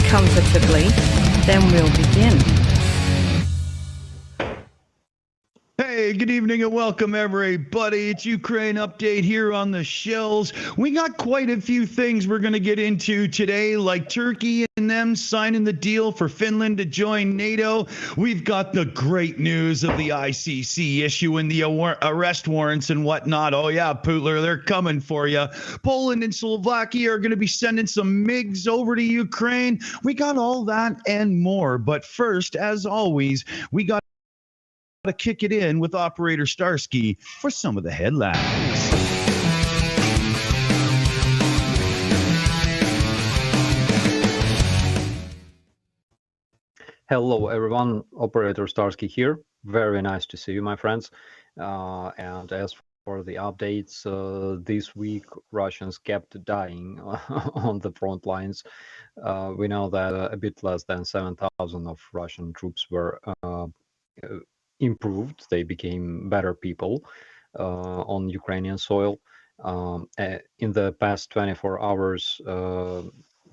comfortably, then we'll begin. Hey, good evening and welcome everybody. It's Ukraine Update here on the Shills. We got quite a few things we're going to get into today, like Turkey and them signing the deal for Finland to join NATO. We've got the great news of the ICC issuing the arrest warrants and whatnot. Oh yeah, Putler, they're coming for you. Poland and Slovakia are going to be sending some MiGs over to Ukraine. We got all that and more. But first, as always, we got to kick it in with operator Starsky for some of the headlines. Hello everyone, operator Starsky here. Very nice to see you, my friends. And as for the updates, this week Russians kept dying on the front lines. We know that a bit less than 7,000 of Russian troops were improved. They became better people on Ukrainian soil. In the past 24 hours,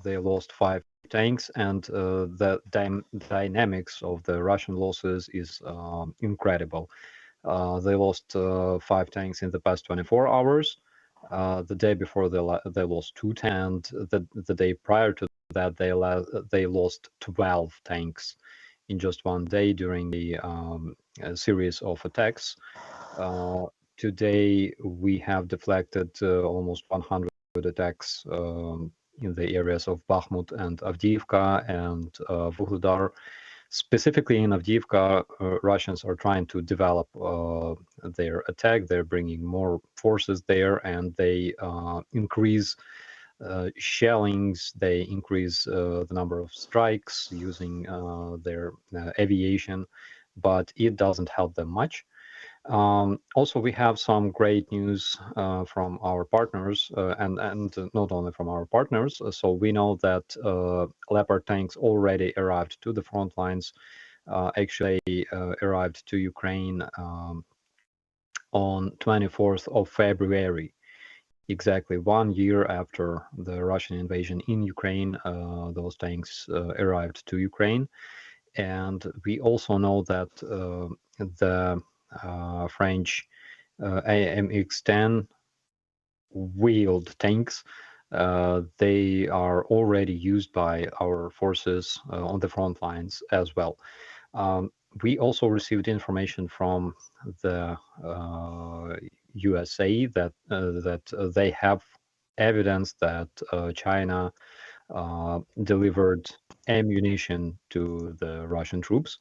they lost 5 tanks, and the dynamics of the Russian losses is incredible. They lost 5 tanks in the past 24 hours. The day before they lost 2 tanks, and the day prior to that they lost 12 tanks in just one day during the series of attacks. Today we have deflected almost 100 attacks in the areas of Bakhmut and Avdiivka and Vuhledar. Specifically in Avdiivka, Russians are trying to develop their attack. They're bringing more forces there, and they increase shellings. They increase the number of strikes using their aviation, but it doesn't help them much. Also, we have some great news from our partners, and not only from our partners. So we know that Leopard tanks already arrived to the front lines. Actually, arrived to Ukraine on 24th of February. Exactly 1 year after the Russian invasion in Ukraine, those tanks arrived to Ukraine. And we also know that the French AMX-10 wheeled tanks, they are already used by our forces on the front lines as well. We also received information from the USA that they have evidence that China delivered ammunition to the Russian troops,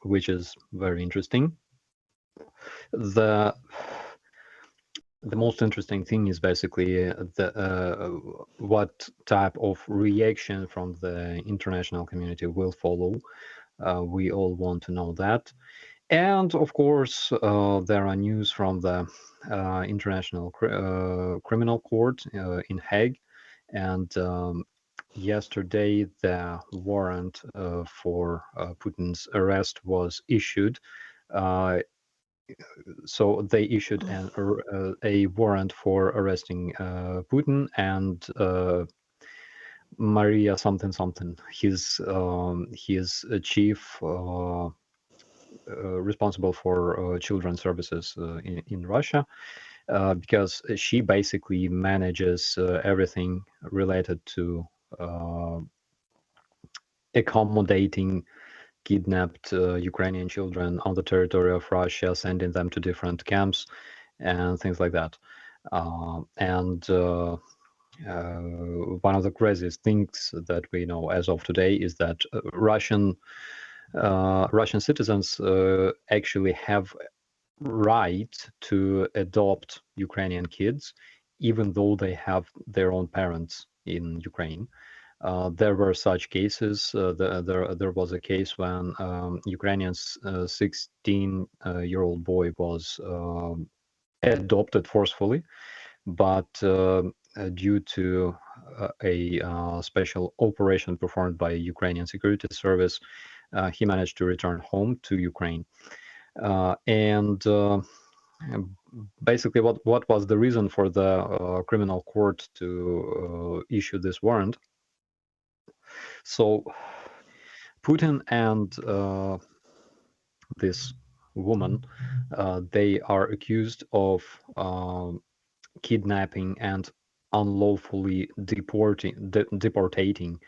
which is very interesting. The most interesting thing is basically what type of reaction from the international community will follow. We all want to know that. And of course, there are news from the International Criminal Court in Hague. And yesterday, the warrant for Putin's arrest was issued. So they issued a warrant for arresting Putin and Maria something something, his chief responsible for children's services in Russia, because she basically manages everything related to accommodating kidnapped Ukrainian children on the territory of Russia, sending them to different camps and things like that. And one of the craziest things that we know as of today is that Russian citizens actually have right to adopt Ukrainian kids, even though they have their own parents in Ukraine. There were such cases. There was a case when Ukrainian's 16-year-old boy was adopted forcefully, but due to a special operation performed by Ukrainian security service, he managed to return home to Ukraine. And basically, what was the reason for the criminal court to issue this warrant? So Putin and this woman, they are accused of kidnapping and unlawfully deportating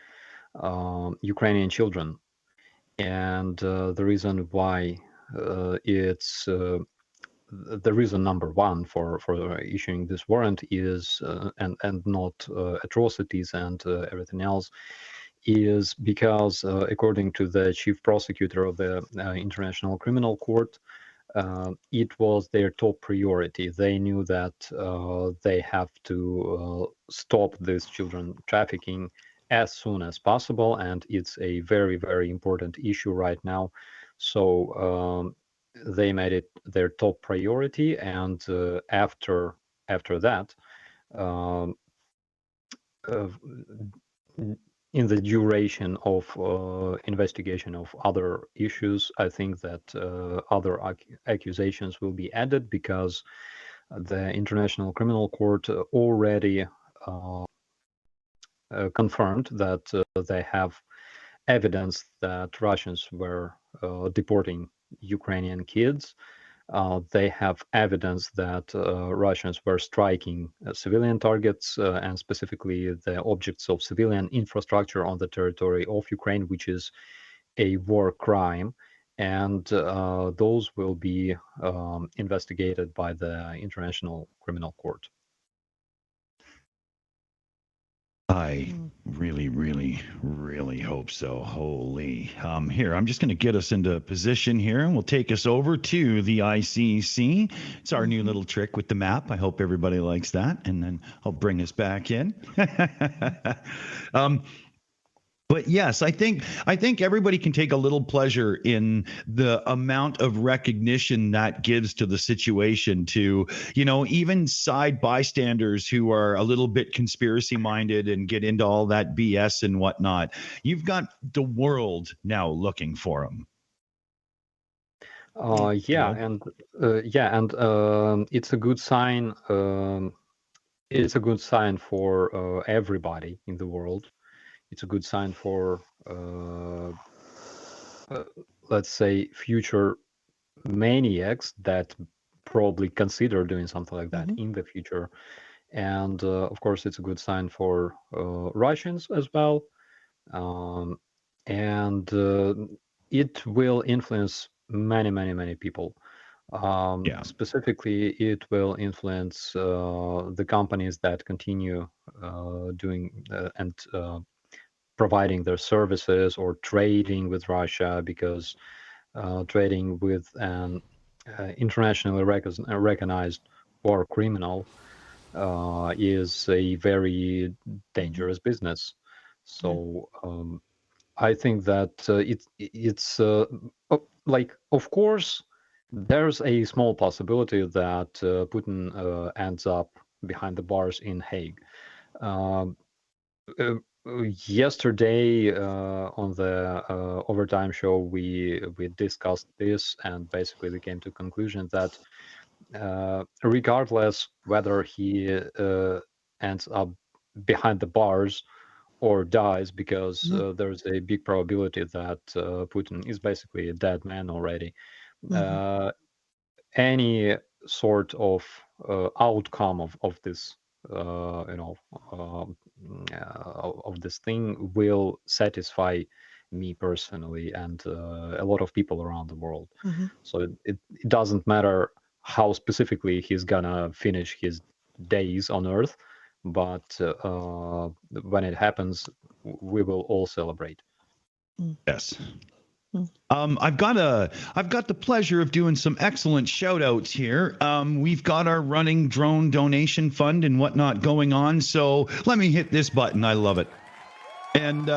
Ukrainian children. And the reason why it's the reason number one for issuing this warrant is and not atrocities and everything else is because according to the chief prosecutor of the International Criminal Court, it was their top priority. They knew that they have to stop this children trafficking as soon as possible, and it's a very, very important issue right now. So they made it their top priority, and after that, in the duration of investigation of other issues, I think that other accusations will be added because the International Criminal Court already confirmed that they have evidence that Russians were deporting Ukrainian kids. They have evidence that Russians were striking civilian targets and specifically the objects of civilian infrastructure on the territory of Ukraine, which is a war crime. And those will be investigated by the International Criminal Court. I really, really, really hope so. Holy. Here, I'm just going to get us into position here, and we'll take us over to the ICC. It's our new little trick with the map. I hope everybody likes that, and then I'll bring us back in. But yes, I think everybody can take a little pleasure in the amount of recognition that gives to the situation to, even side bystanders who are a little bit conspiracy minded and get into all that BS and whatnot. You've got the world now looking for them. And it's a good sign. It's a good sign for everybody in the world. It's a good sign for, let's say, future maniacs that probably consider doing something like that in the future. And of course, it's a good sign for Russians as well. And it will influence many, many, many people. Specifically, it will influence the companies that continue doing and providing their services or trading with Russia, because trading with an internationally recognized war criminal is a very dangerous business. So I think that it's like, of course, there's a small possibility that Putin ends up behind the bars in Hague. Yesterday on the overtime show, we discussed this, and basically we came to the conclusion that regardless whether he ends up behind the bars or dies, because there's a big probability that Putin is basically a dead man already. Any sort of outcome of this of this thing will satisfy me personally and a lot of people around the world. So it doesn't matter how specifically he's gonna finish his days on Earth, but when it happens, we will all celebrate. Yes. I've got the pleasure of doing some excellent shout outs here. We've got our running drone donation fund and whatnot going on. So let me hit this button. I love it. And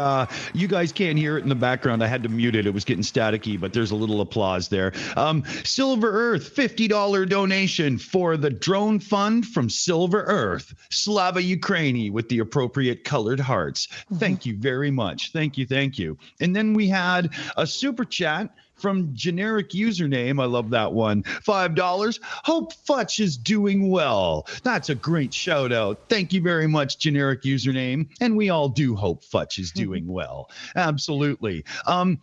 you guys can't hear it in the background. I had to mute it. It was getting staticky, but there's a little applause there. Silver Earth, $50 donation for the drone fund from Silver Earth. Slava Ukraini with the appropriate colored hearts. Thank you very much. Thank you. And then we had a super chat from generic username, I love that one, $5. Hope Futch is doing well. That's a great shout out. Thank you very much, generic username. And we all do hope Futch is doing well. Absolutely. I've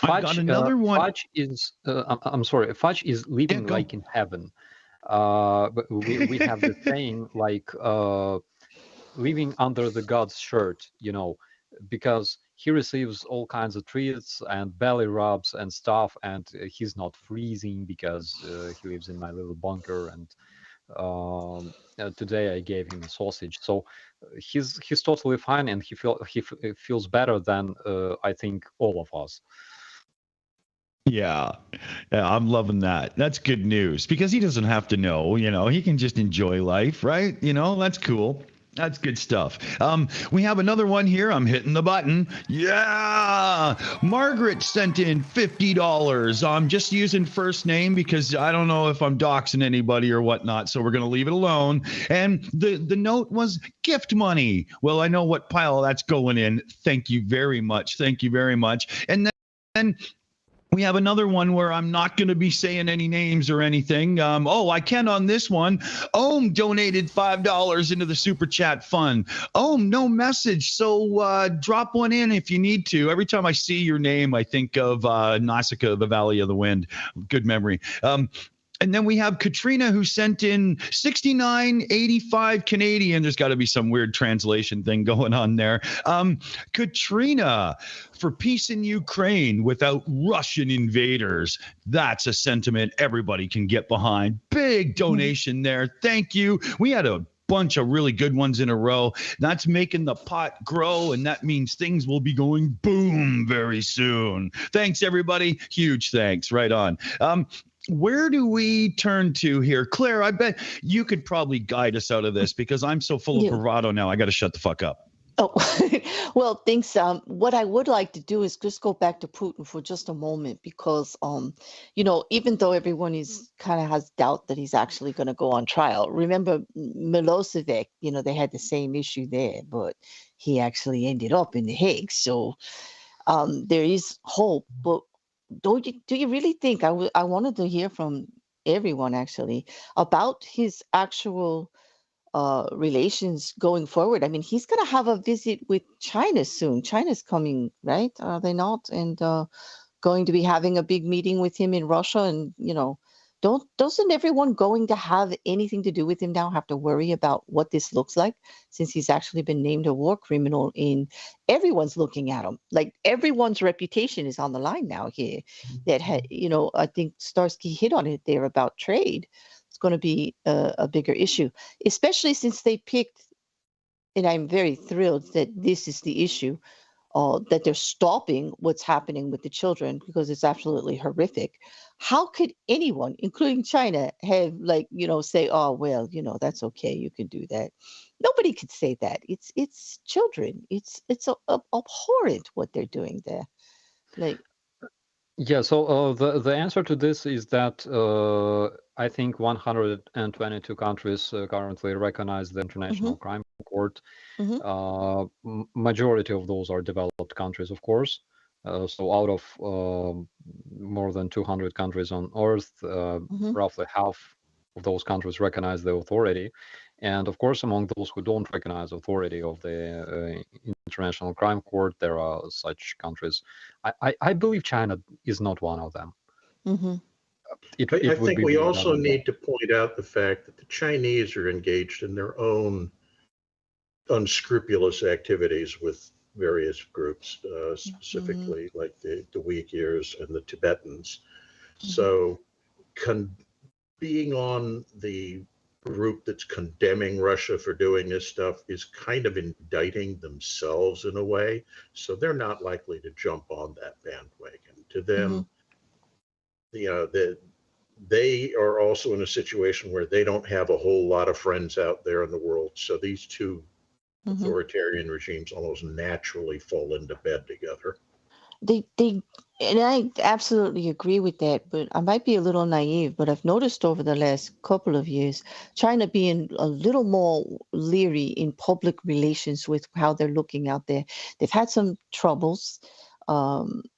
got another one. Fudge is, I'm sorry, Fudge is living like in heaven. But we have the saying like living under the God's shirt, you know, because he receives all kinds of treats and belly rubs and stuff, and he's not freezing because he lives in my little bunker. And today I gave him a sausage, so he's totally fine, and he feels better than I think all of us. Yeah, I'm loving that. That's good news because he doesn't have to know, you know, he can just enjoy life, right? You know, that's cool. That's good stuff. We have another one here. I'm hitting the button. Yeah. Margaret sent in $50. I'm just using first name because I don't know if I'm doxing anybody or whatnot. So we're going to leave it alone. And the note was gift money. Well, I know what pile that's going in. Thank you very much. Thank you very much. And then we have another one where I'm not going to be saying any names or anything. I can on this one. Ohm donated $5 into the Super Chat fund. Ohm, no message, so drop one in if you need to. Every time I see your name, I think of Nausicaa, the Valley of the Wind. Good memory. And then we have Katrina, who sent in $69.85 Canadian. There's got to be some weird translation thing going on there. Katrina, for peace in Ukraine without Russian invaders. That's a sentiment everybody can get behind. Big donation there. Thank you. We had a bunch of really good ones in a row. That's making the pot grow, and that means things will be going boom very soon. Thanks, everybody. Huge thanks. Right on. Where do we turn to here? Claire, I bet you could probably guide us out of this because I'm so full of bravado now. I got to shut the fuck up. Oh, well, thanks. What I would like to do is just go back to Putin for just a moment because, you know, even though everyone is kind of has doubt that he's actually going to go on trial, remember Milosevic, you know, they had the same issue there, but he actually ended up in The Hague. So there is hope, but do you really think, I wanted to hear from everyone actually about his actual relations going forward? I mean, he's going to have a visit with China soon. China's coming, right? Are they not? And going to be having a big meeting with him in Russia. And, you know, doesn't everyone going to have anything to do with him now have to worry about what this looks like, since he's actually been named a war criminal? Everyone's looking at him, like everyone's reputation is on the line now here. That had, you know, I think Starsky hit on it there about trade. It's going to be a bigger issue, especially since they picked, and I'm very thrilled that this is the issue, that they're stopping what's happening with the children because it's absolutely horrific. How could anyone, including China, have, like, you know, say, oh, well, you know, that's okay, you can do that? Nobody could say that. It's children. It's abhorrent what they're doing there. Like, yeah, so the answer to this is that I think 122 countries currently recognize the International Crime Court. Majority of those are developed countries, of course. So out of more than 200 countries on Earth, roughly half of those countries recognize the authority. And of course, among those who don't recognize authority of the International Crime Court, there are such countries. I believe China is not one of them. I think we also need to point out the fact that the Chinese are engaged in their own unscrupulous activities with various groups, specifically like the Uyghurs and the Tibetans. So being on the group that's condemning Russia for doing this stuff is kind of indicting themselves in a way. So they're not likely to jump on that bandwagon. To them, you know, they are also in a situation where they don't have a whole lot of friends out there in the world. So these two authoritarian regimes almost naturally fall into bed together. They and I absolutely agree with that, but I might be a little naive, but I've noticed over the last couple of years, China being a little more leery in public relations with how they're looking out there. They've had some troubles.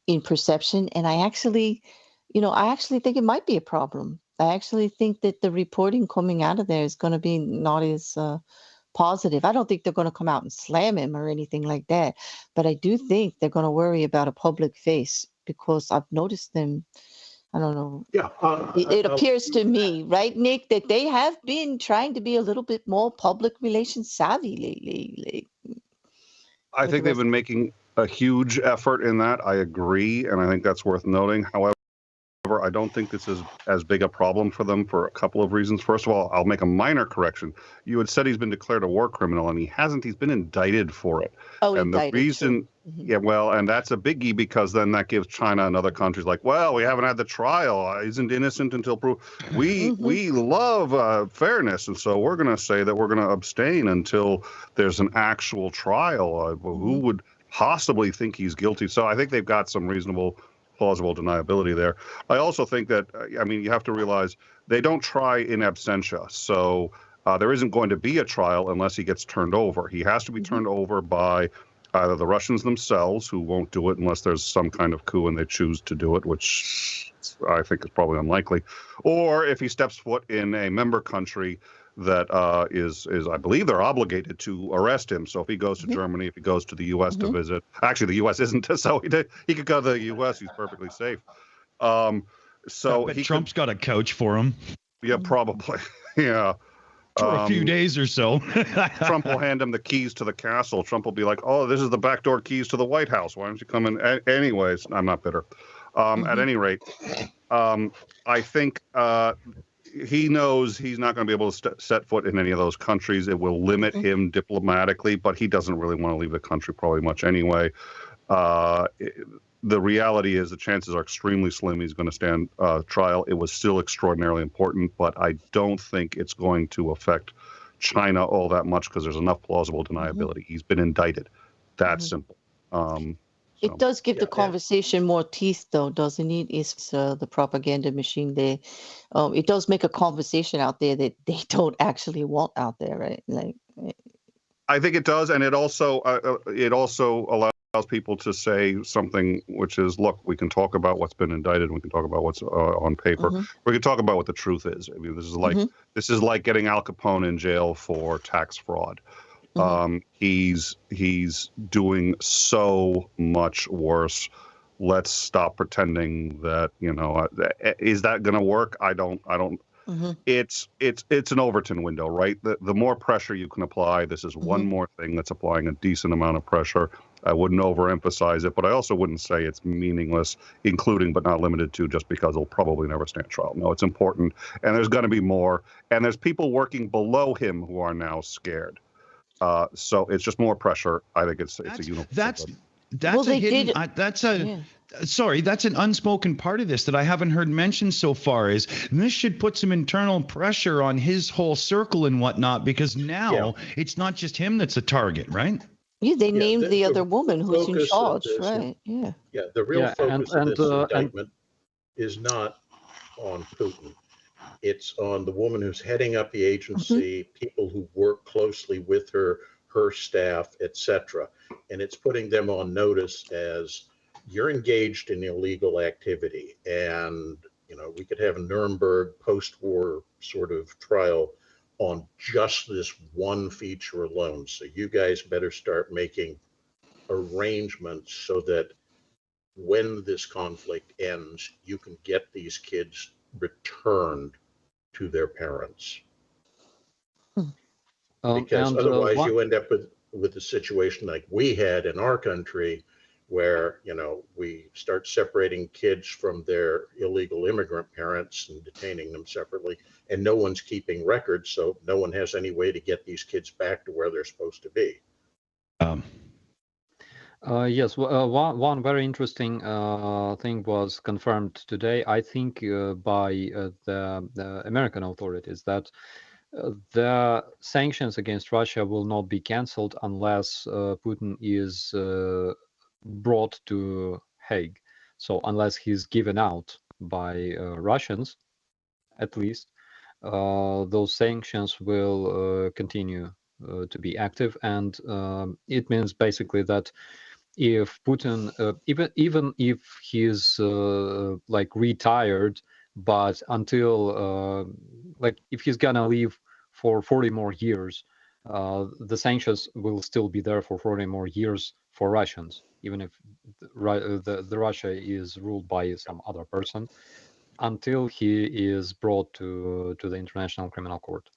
in perception. And I actually think it might be a problem. I actually think that the reporting coming out of there is going to be not as positive. I don't think they're going to come out and slam him or anything like that. But I do think they're going to worry about a public face, because I've noticed them. I don't know. Yeah. It appears to me, right, Nick, that they have been trying to be a little bit more public relations savvy lately. I think they've been making a huge effort in that. I agree, and I think that's worth noting. However, I don't think this is as big a problem for them for a couple of reasons. First of all, I'll make a minor correction. You had said he's been declared a war criminal, and he hasn't. He's been indicted for it. Oh, and indicted, the reason, yeah, well, and that's a biggie, because then that gives China and other countries like, well, we haven't had the trial. He isn't innocent until proved. We love fairness, and so we're going to say that we're going to abstain until there's an actual trial. Who would possibly think he's guilty? So I think they've got some reasonable, plausible deniability there. I also think that, I mean, you have to realize they don't try in absentia. So there isn't going to be a trial unless he gets turned over. He has to be turned over by either the Russians themselves, who won't do it unless there's some kind of coup and they choose to do it, which I think is probably unlikely, or if he steps foot in a member country that is I believe they're obligated to arrest him. So if he goes to Germany, if he goes to the U.S. to visit, actually the U.S. isn't, so he could go to the U.S. He's perfectly safe. So Trump's got a couch for him. Yeah, probably. Yeah. For a few days or so. Trump will hand him the keys to the castle. Trump will be like, oh, this is the backdoor keys to the White House. Why don't you come in? Anyways, I'm not bitter. At any rate, I think he knows he's not going to be able to set foot in any of those countries. It will limit him diplomatically, but he doesn't really want to leave the country probably much anyway. The reality is the chances are extremely slim he's going to stand trial. It was still extraordinarily important, but I don't think it's going to affect China all that much, because there's enough plausible deniability. He's been indicted. That's simple. It does give the conversation more teeth, though, doesn't it? It's the propaganda machine there. It does make a conversation out there that they don't actually want out there, right? Like, I think it does, and it also allows people to say something, which is, look, we can talk about what's been indicted, we can talk about what's on paper, we can talk about what the truth is. I mean, this is like getting Al Capone in jail for tax fraud. He's doing so much worse. Let's stop pretending that, is that going to work? I don't. It's an Overton window, right? The more pressure you can apply, this is one more thing that's applying a decent amount of pressure. I wouldn't overemphasize it, but I also wouldn't say it's meaningless, including but not limited to just because it'll probably never stand trial. No, it's important, and there's going to be more, and there's people working below him who are now scared. So it's just more pressure. I think it's a uniform. That's an unspoken part of this that I haven't heard mentioned so far. Is this should put some internal pressure on his whole circle and whatnot, because now it's not just him that's a target, right? Yeah, they named the other woman who's in charge, right? Yeah. Yeah, the real focus of this indictment is not on Putin. It's on the woman who's heading up the agency, people who work closely with her staff, etc. And it's putting them on notice as, you're engaged in illegal activity. And, we could have a Nuremberg post-war sort of trial on just this one feature alone. So you guys better start making arrangements so that when this conflict ends, you can get these kids returned to their parents. Because otherwise you end up with a situation like we had in our country, where, we start separating kids from their illegal immigrant parents and detaining them separately, and no one's keeping records, so no one has any way to get these kids back to where they're supposed to be. Yes, one very interesting thing was confirmed today, I think, by the American authorities, that the sanctions against Russia will not be cancelled unless Putin is brought to Hague. So unless he's given out by Russians, at least, those sanctions will continue to be active. And it means basically that if Putin, even if he's like retired, but until like if he's gonna leave for 40 more years, the sanctions will still be there for 40 more years for Russians, even if the Russia is ruled by some other person, until he is brought to the International Criminal Court.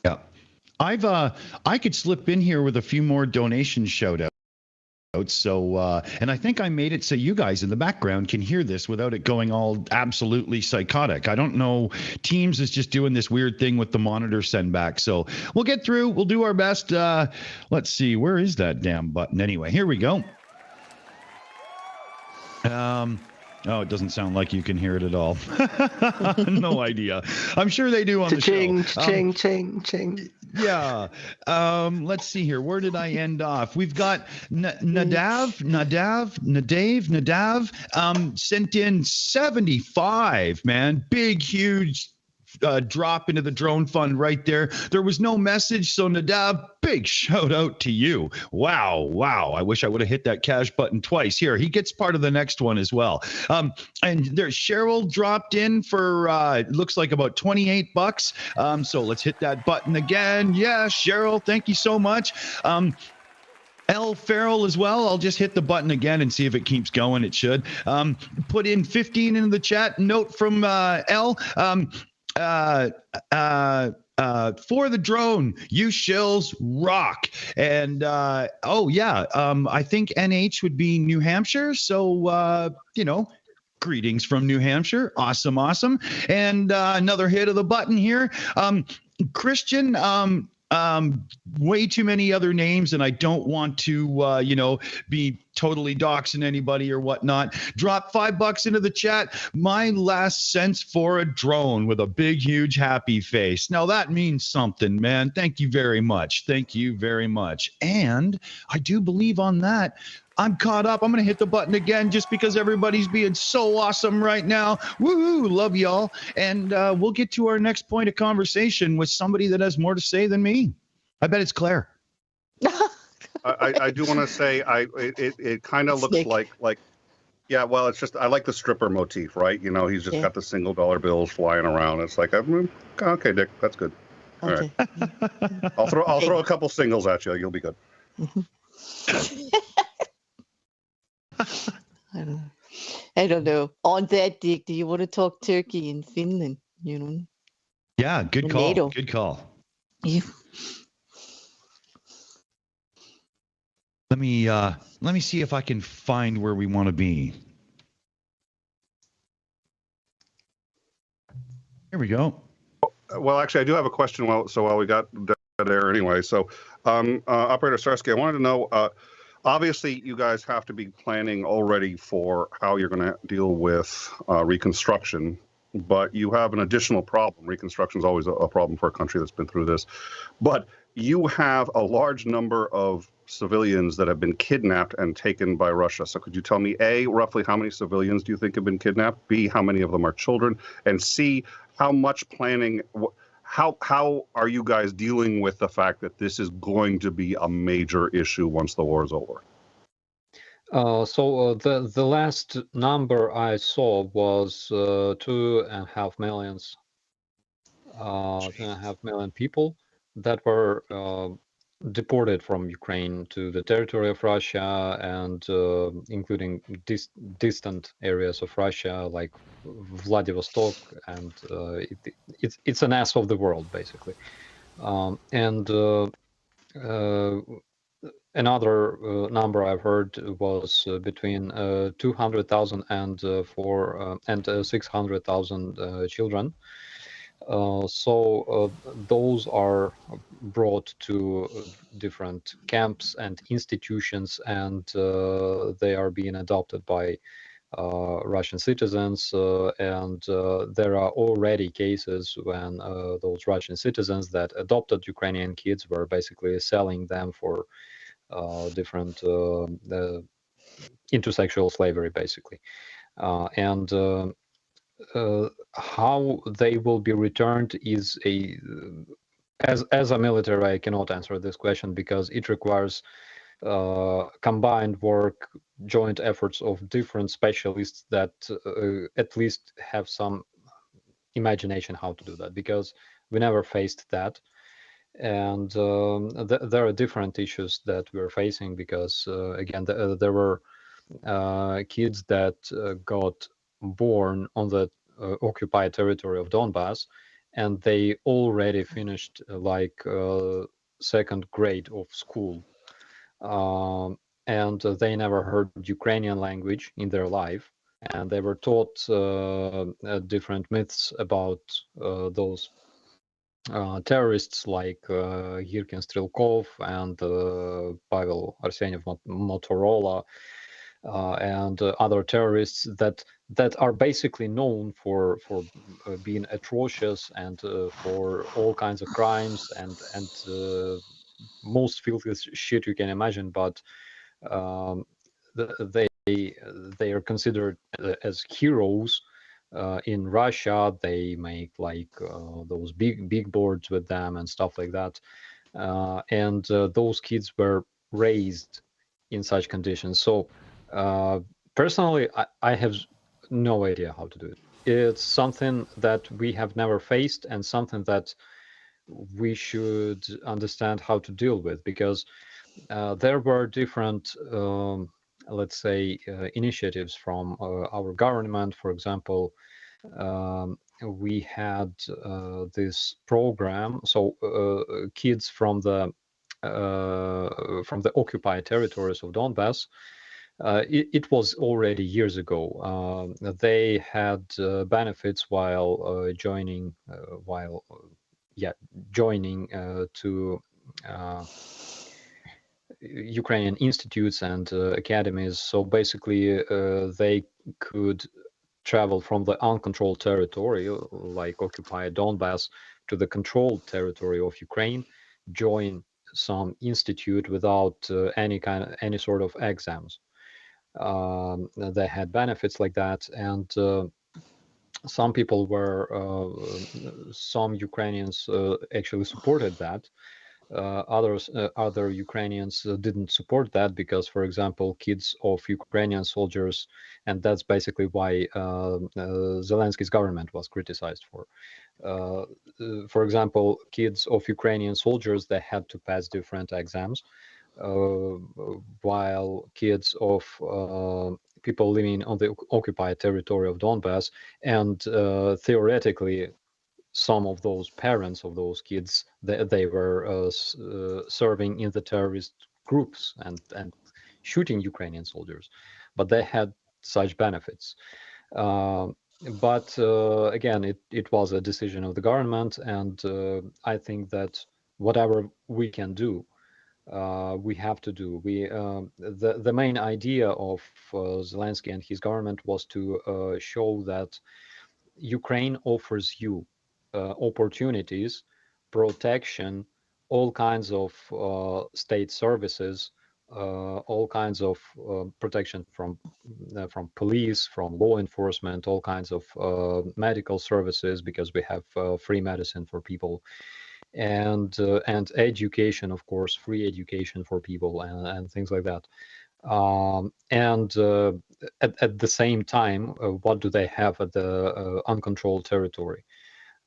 Yeah. I could slip in here with a few more donation shout outs. So, and I think I made it so you guys in the background can hear this without it going all absolutely psychotic. I don't know. Teams is just doing this weird thing with the monitor send back. So we'll get through. We'll do our best. Let's see. Where is that damn button? Anyway, here we go. Oh, it doesn't sound like you can hear it at all. No idea. I'm sure they do on the Ching, show. ching, ching, ching. Yeah. Let's see here. Where did I end off? We've got Nadav sent in 75, man. Big, huge drop into the drone fund right there. There was no message, so Nadav, big shout out to you. Wow. I wish I would have hit that cash button twice. Here, he gets part of the next one as well. And there's Cheryl dropped in for it looks like about $28. So let's hit that button again. Yeah, Cheryl, thank you so much. L. Farrell as well. I'll just hit the button again and see if it keeps going. It should. Put in 15 into the chat. Note from L. For the drone, you Shills rock. And oh yeah, I think NH would be New Hampshire. So greetings from New Hampshire. Awesome. And another hit of the button here. Christian, way too many other names, and I don't want to, be totally doxing anybody or whatnot. Drop $5 into the chat. My last cents for a drone with a big, huge, happy face. Now that means something, man. Thank you very much. And I do believe on that. I'm caught up. I'm going to hit the button again just because everybody's being so awesome right now. Woohoo! Love y'all. And we'll get to our next point of conversation with somebody that has more to say than me. I bet it's Claire. I do want to say it kind of looks like yeah, well, it's just I like the stripper motif, right? He's just got the single dollar bills flying around. It's like, okay, Dick, that's good. All right. I'll throw a couple singles at you. You'll be good. I don't know. On that, Dick, do you want to talk Turkey and Finland? Yeah, good call. NATO. Good call. Yeah. Let me see if I can find where we want to be. Here we go. Well, actually, I do have a question. While we got dead air anyway. So, Operator Starsky, I wanted to know. Obviously, you guys have to be planning already for how you're going to deal with reconstruction, but you have an additional problem. Reconstruction is always a problem for a country that's been through this. But you have a large number of civilians that have been kidnapped and taken by Russia. So could you tell me, A, roughly how many civilians do you think have been kidnapped? B, how many of them are children? And C, how much planning... How are you guys dealing with the fact that this is going to be a major issue once the war is over? So the last number I saw was 2.5 million, 2.5 million people that were deported from Ukraine to the territory of Russia, and including distant areas of Russia like Vladivostok, and it's an ass of the world basically. And another number I've heard was between 200,000 and 600,000 children. So those are brought to different camps and institutions, and they are being adopted by Russian citizens, and there are already cases when those Russian citizens that adopted Ukrainian kids were basically selling them for different intersexual slavery, basically. And how they will be returned is As a military, I cannot answer this question because it requires combined work, joint efforts of different specialists that at least have some imagination how to do that, because we never faced that. And there are different issues that we're facing because, again, there were kids that got born on the occupied territory of Donbass, and they already finished like second grade of school. And they never heard Ukrainian language in their life, and they were taught different myths about those terrorists like Girkin Strelkov and Pavel Arsenyev Motorola and other terrorists that are basically known for being atrocious and for all kinds of crimes and most filthy shit you can imagine, but they are considered as heroes. In Russia, they make like those big boards with them and stuff like that, and those kids were raised in such conditions. So personally, I have no idea how to do it. It's something that we have never faced and something that we should understand how to deal with, because there were different, let's say, initiatives from our government. For example, we had this program. So kids from the occupied territories of Donbass, it was already years ago. They had benefits while joining to Ukrainian institutes and academies. So basically, they could travel from the uncontrolled territory, like occupied Donbass, to the controlled territory of Ukraine, join some institute without any sort of exams. They had benefits like that, and some people were, some Ukrainians actually supported that. Other Ukrainians didn't support that because, for example, kids of Ukrainian soldiers, and that's basically why Zelensky's government was criticized for example, kids of Ukrainian soldiers, they had to pass different exams, while kids of people living on the occupied territory of Donbass, and theoretically, some of those parents of those kids, they were serving in the terrorist groups and shooting Ukrainian soldiers, but they had such benefits. But again, it was a decision of the government, and I think that whatever we can do, we have to do. The main idea of Zelensky and his government was to show that Ukraine offers you opportunities, protection, all kinds of state services, all kinds of protection from police, from law enforcement, all kinds of medical services, because we have free medicine for people, and education, of course, free education for people, and things like that. And at the same time, what do they have at the uncontrolled territory?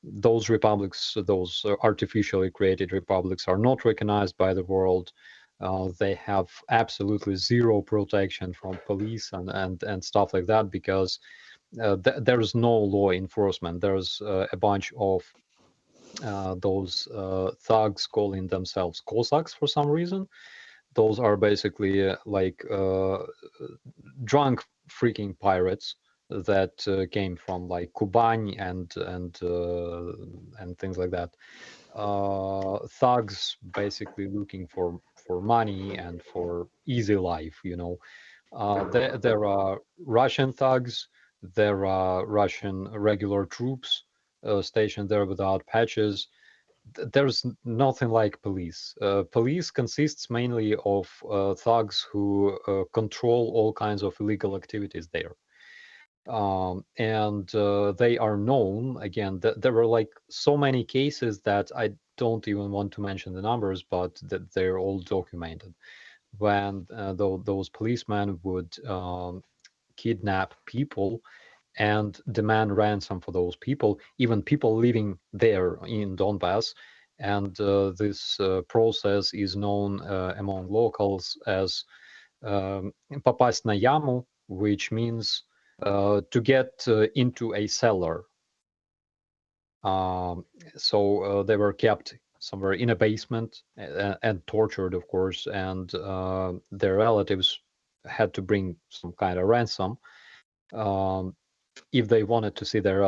Those republics, those artificially created republics, are not recognized by the world. They have absolutely zero protection from police and stuff like that, because there is no law enforcement. There's a bunch of those thugs calling themselves Cossacks for some reason. Those are basically like drunk freaking pirates that came from like Kuban and things like that. Thugs basically looking for money and for easy life, you know. There are Russian thugs, there are Russian regular troops stationed there without patches. There's nothing like police. Police consists mainly of thugs who control all kinds of illegal activities there. And they are known, again, there were like so many cases that don't even want to mention the numbers, but that they're all documented. When those policemen would kidnap people and demand ransom for those people, even people living there in Donbass. And this process is known among locals as попасть на яму, which means to get into a cellar. So they were kept somewhere in a basement and tortured, of course, and their relatives had to bring some kind of ransom if they wanted to see their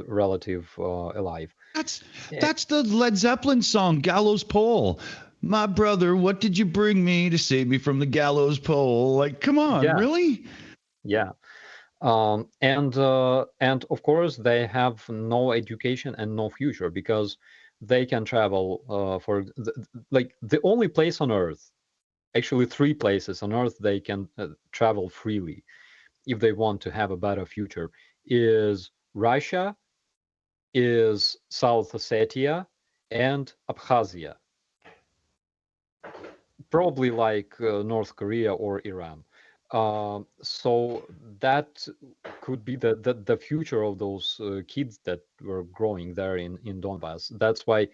relative alive. That's the Led Zeppelin song, Gallows Pole. My brother, what did you bring me to save me from the gallows pole? Like, come on, really? Yeah. And of course they have no education and no future, because they can travel for the only place on earth, actually 3 places on earth they can travel freely if they want to have a better future, is Russia, is South Ossetia, and Abkhazia. Probably like North Korea or Iran. So that could be the future of those kids that were growing there in Donbass. That's why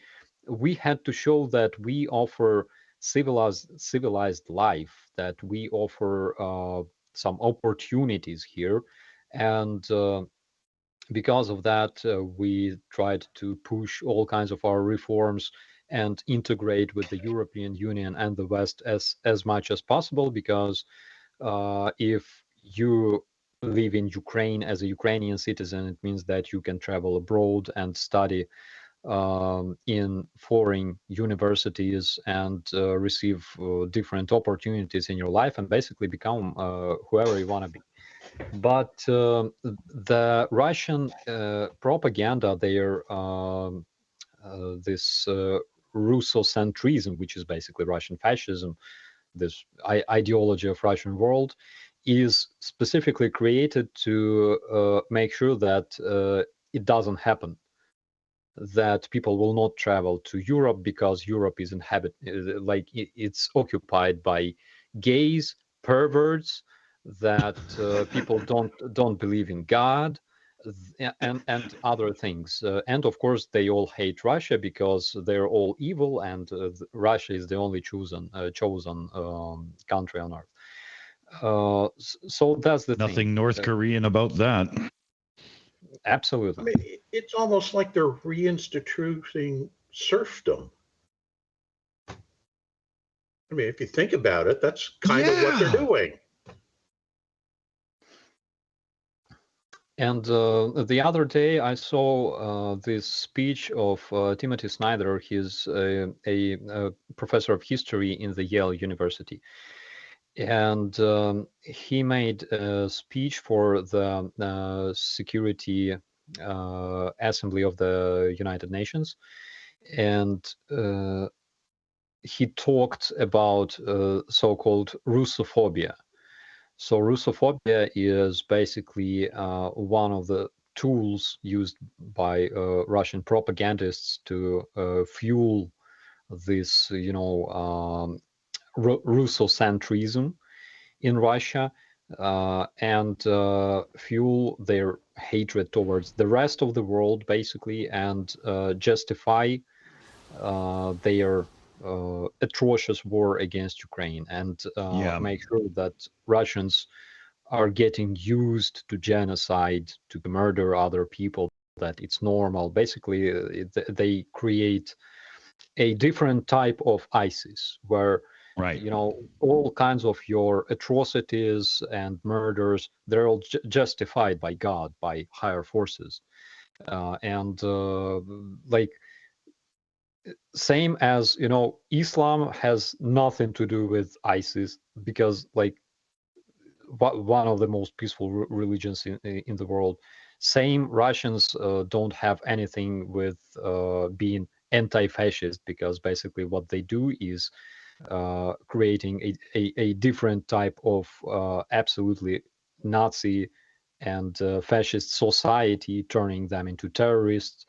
we had to show that we offer civilized life, that we offer some opportunities here, and because of that, we tried to push all kinds of our reforms and integrate with the European Union and the West as much as possible, because if you live in Ukraine as a Ukrainian citizen, it means that you can travel abroad and study in foreign universities and receive different opportunities in your life and basically become whoever you want to be. But the Russian propaganda, this Russocentrism, which is basically Russian fascism, this ideology of Russian world, is specifically created to make sure that it doesn't happen, that people will not travel to Europe because Europe is it's occupied by gays, perverts, that people don't believe in God, and other things. And of course, they all hate Russia because they're all evil, and Russia is the only chosen country on earth. So that's the Nothing thing. North Korean about that. Absolutely. I mean, it's almost like they're reinstituting serfdom. I mean, if you think about it, that's kind of what they're doing. And the other day I saw this speech of Timothy Snyder. He's a professor of history in the Yale University. And he made a speech for the Security Assembly of the United Nations. And he talked about so-called Russophobia. So Russophobia is basically one of the tools used by Russian propagandists to fuel this, Russocentrism in Russia, and fuel their hatred towards the rest of the world, basically, and justify their atrocious war against Ukraine, and make sure that Russians are getting used to genocide, to murder other people, that it's normal. Basically, they create a different type of ISIS, where all kinds of your atrocities and murders, they're all justified by God, by higher forces, and same as Islam has nothing to do with ISIS, because one of the most peaceful religions in the world. Same, Russians don't have anything with being anti-fascist, because basically what they do is creating a different type of absolutely Nazi and fascist society, turning them into terrorists,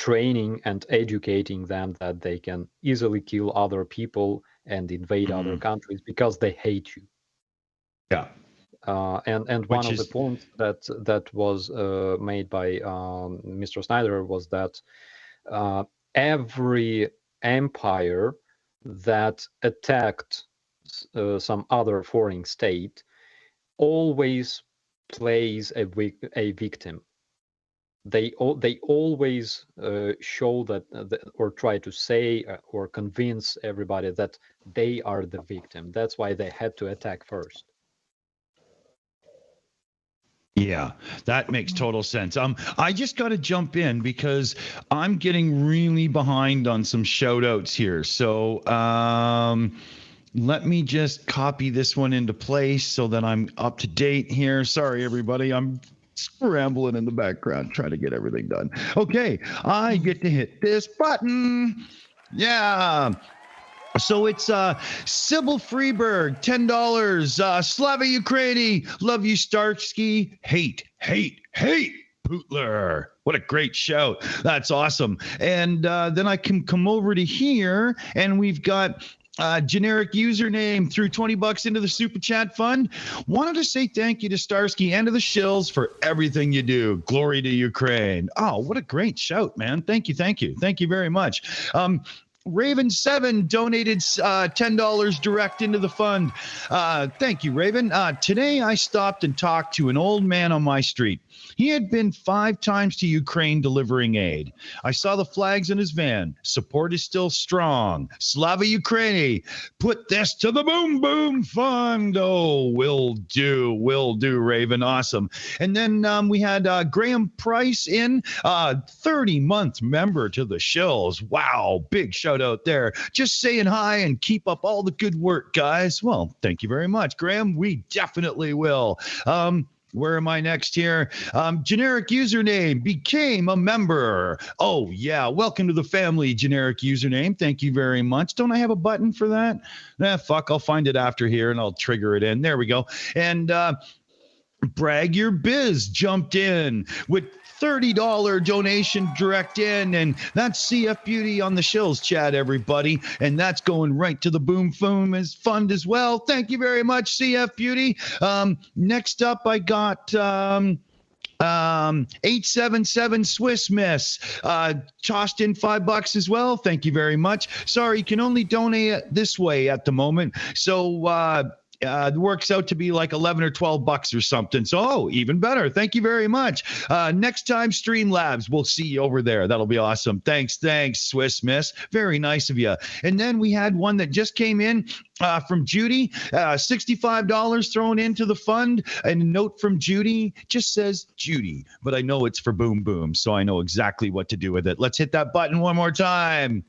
training and educating them that they can easily kill other people and invade other countries because they hate you. Yeah. And one of the points that was made by Mr. Snyder was that every empire that attacked some other foreign state always plays a victim. They always show that or try to say or convince everybody that they are the victim. That's why they had to attack first. Yeah, that makes total sense. I just got to jump in because I'm getting really behind on some shout outs here. So let me just copy this one into place so that I'm up to date here. Sorry, everybody. I'm scrambling in the background trying to get everything done. Okay, I get to hit this button. Yeah. So it's Sybil Freeberg, $10. Slava Ukraini, love you, Starsky. Hate Putler. What a great shout. That's awesome. And then I can come over to here, and we've got generic username threw $20 into the super chat fund. Wanted to say thank you to Starsky and to the Shills for everything you do. Glory to Ukraine. Oh, what a great shout, man. Thank you very much. Raven7 donated $10 direct into the fund. Thank you, Raven. Today I stopped and talked to an old man on my street. He had been 5 times to Ukraine delivering aid. I saw the flags in his van. Support is still strong. Slava Ukraini. Put this to the boom boom fund. Oh, will do, Raven. Awesome. And then we had Graham Price in, 30-month member to the Shills. Wow, big shout out there. Just saying hi and keep up all the good work, guys. Well, thank you very much, Graham. We definitely will. Where am I next here? Generic username became a member. Oh, yeah. Welcome to the family, generic username. Thank you very much. Don't I have a button for that? Fuck. I'll find it after here and I'll trigger it in. There we go. And Brag Your Biz jumped in with $30 donation direct in, and that's CF Beauty on the Shills chat, everybody, and that's going right to the Boom Boom fund as well. Thank you very much, CF Beauty. Next up, I got 877 Swiss Miss tossed in $5 as well. Thank you very much. Sorry, you can only donate this way at the moment, so it works out to be like 11 or 12 bucks or something. So, even better. Thank you very much. Next time, Streamlabs, we'll see you over there. That'll be awesome. Thanks, Swiss Miss. Very nice of you. And then we had one that just came in from Judy, $65 thrown into the fund. And a note from Judy just says Judy, but I know it's for Boom Boom, so I know exactly what to do with it. Let's hit that button one more time.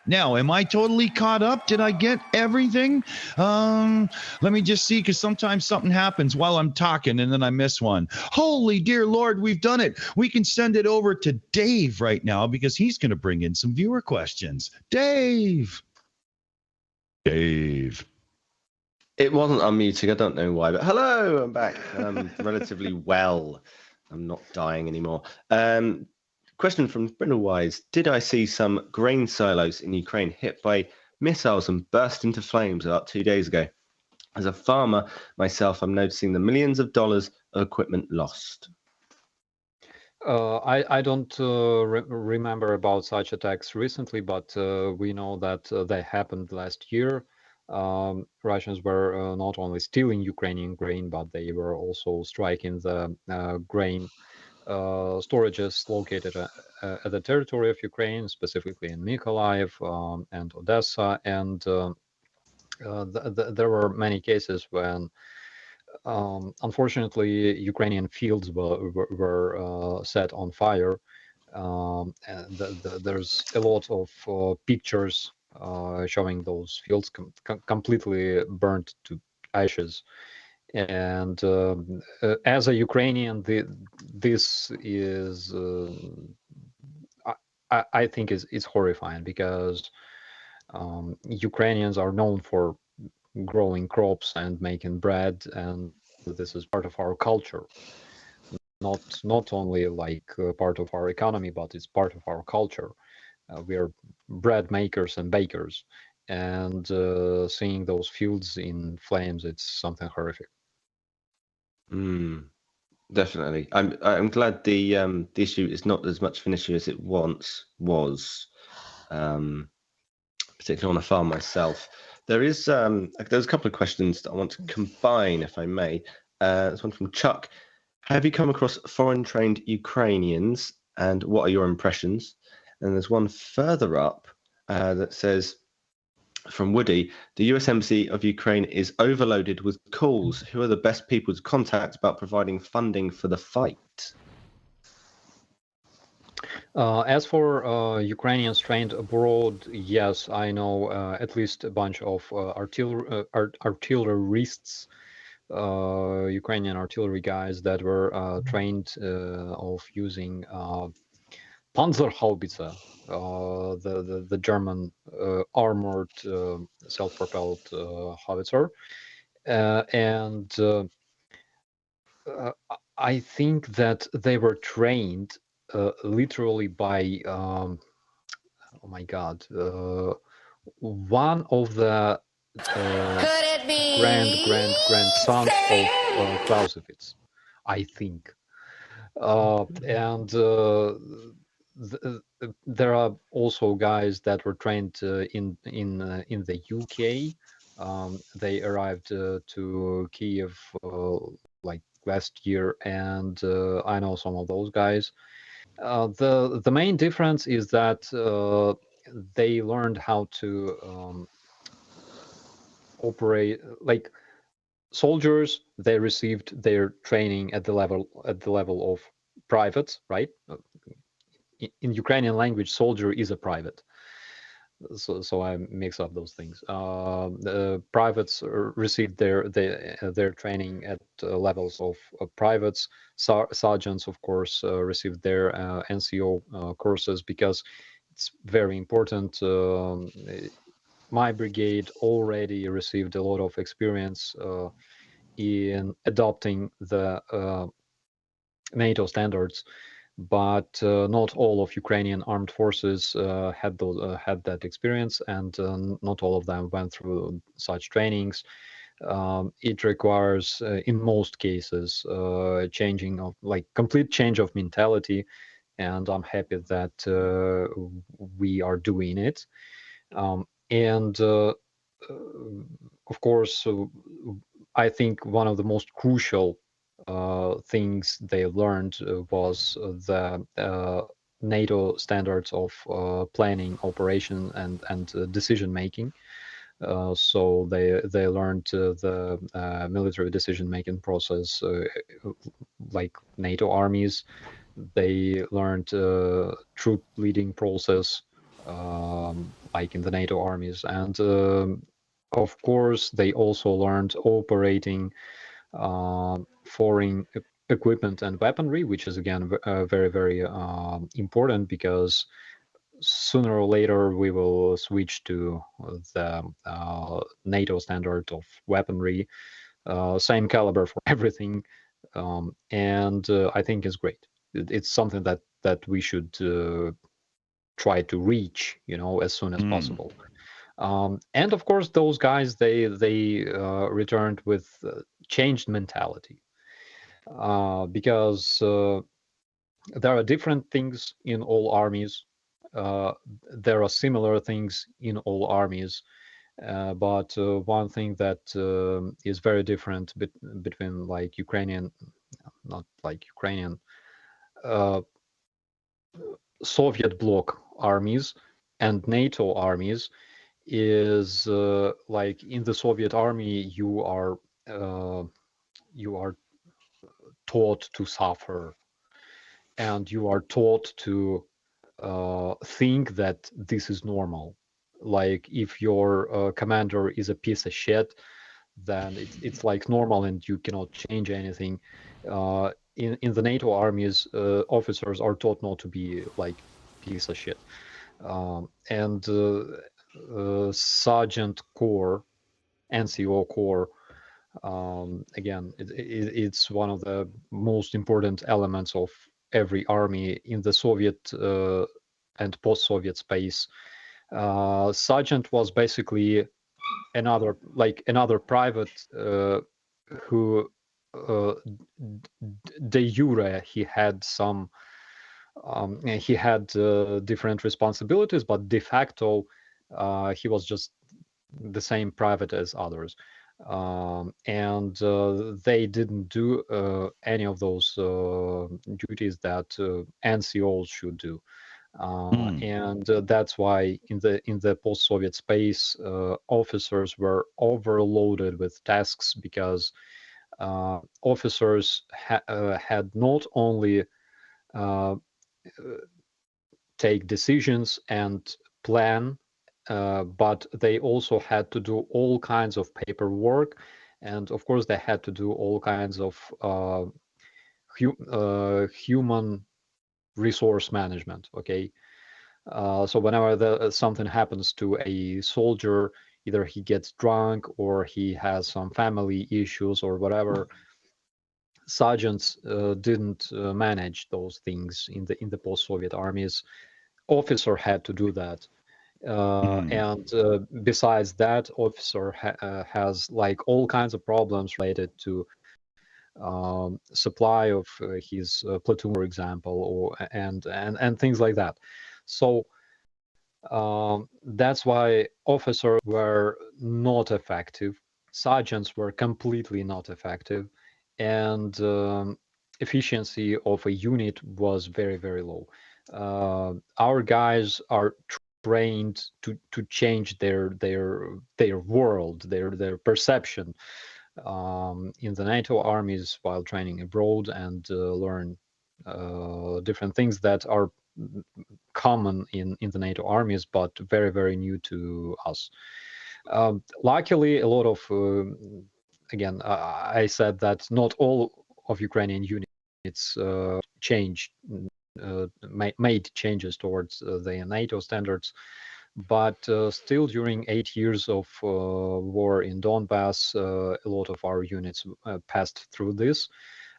Now, am I totally caught up? Did I get everything? Let me just see, because sometimes something happens while I'm talking and then I miss one. Holy dear Lord, we've done it. We can send it over to Dave right now because he's going to bring in some viewer questions. Dave. It wasn't unmuting. I don't know why, but hello, I'm back. Relatively well. I'm not dying anymore. Question from Brindlewise. Did I see some grain silos in Ukraine hit by missiles and burst into flames about 2 days ago? As a farmer myself, I'm noticing the millions of dollars of equipment lost. I don't remember about such attacks recently, but we know that they happened last year. Russians were not only stealing Ukrainian grain, but they were also striking the grain storages located at the territory of Ukraine, specifically in Mykolaiv and Odessa. And there were many cases when, unfortunately, Ukrainian fields were set on fire. And there's a lot of pictures showing those fields completely burnt to ashes. And as a Ukrainian, this is, I think, is horrifying because Ukrainians are known for growing crops and making bread, and this is part of our culture. not only like part of our economy, but it's part of our culture. We are bread makers and bakers, and seeing those fields in flames, it's something horrific. Definitely. I'm glad the issue is not as much of an issue as it once was, particularly on a farm myself. There's a couple of questions that I want to combine, if I may. There's one from Chuck. Have you come across foreign-trained Ukrainians, and what are your impressions? And there's one further up that says, from Woody, the US Embassy of Ukraine is overloaded with calls. Who are the best people to contact about providing funding for the fight? As for Ukrainians trained abroad, yes, I know at least a bunch of artillerists, Ukrainian artillery guys that were trained of using Panzerhaubitze, the German armored self-propelled howitzer, and I think that they were trained literally by oh my god, one of the grandsons of Clausewitz, I think, and there are also guys that were trained in the UK. They arrived to Kiev like last year, and I know some of those guys. The main difference is that they learned how to operate like soldiers. They received their training at the level of privates, right? In Ukrainian language, soldier is a private. So I mix up those things. The privates received their training at levels of privates. Sergeants, of course, received their NCO courses, because it's very important. My brigade already received a lot of experience in adopting the NATO standards, but not all of Ukrainian armed forces had that experience, and not all of them went through such trainings. It requires, in most cases, changing of complete change of mentality, and I'm happy that we are doing it. And of course, I think one of the most crucial things they learned was the NATO standards of planning, operation, and decision making. So they learned the military decision making process like NATO armies. They learned troop leading process like in the NATO armies, and of course they also learned operating foreign equipment and weaponry, which is again very, very important, because sooner or later we will switch to the NATO standard of weaponry, same caliber for everything, and I think it's great. It's something that we should try to reach, as soon as possible. And of course, those guys they returned with changed mentality, because there are different things in all armies. There are similar things in all armies, but one thing that is very different between like Ukrainian, not like Ukrainian, Soviet bloc armies and NATO armies is like in the Soviet army you are taught to suffer, and you are taught to think that this is normal. Like if your commander is a piece of shit, then it's like normal and you cannot change anything. In the NATO armies, officers are taught not to be like piece of shit. And Sergeant Corps, NCO Corps, Again, it's one of the most important elements of every army in the Soviet and post-Soviet space. Sergeant was basically another private who de jure he had some different responsibilities, but de facto he was just the same private as others. And they didn't do any of those duties that NCOs should do. And that's why in the post-Soviet space, officers were overloaded with tasks, because officers had not only take decisions and plan, but they also had to do all kinds of paperwork, and of course they had to do all kinds of human resource management. Okay, so whenever something happens to a soldier, either he gets drunk or he has some family issues or whatever, sergeants didn't manage those things in the post-Soviet armies. Officer had to do that. And besides that, officer has like all kinds of problems related to supply of his platoon, for example, and things like that. So that's why officers were not effective. Sergeants were completely not effective, and efficiency of a unit was very, very low. Our guys are trained to change their world, their perception in the NATO armies while training abroad, and learn different things that are common in the NATO armies, but very, very new to us. Luckily, a lot of again, I said that not all of Ukrainian units changed. Made changes towards the NATO standards, but still during 8 years of war in Donbass, a lot of our units passed through this.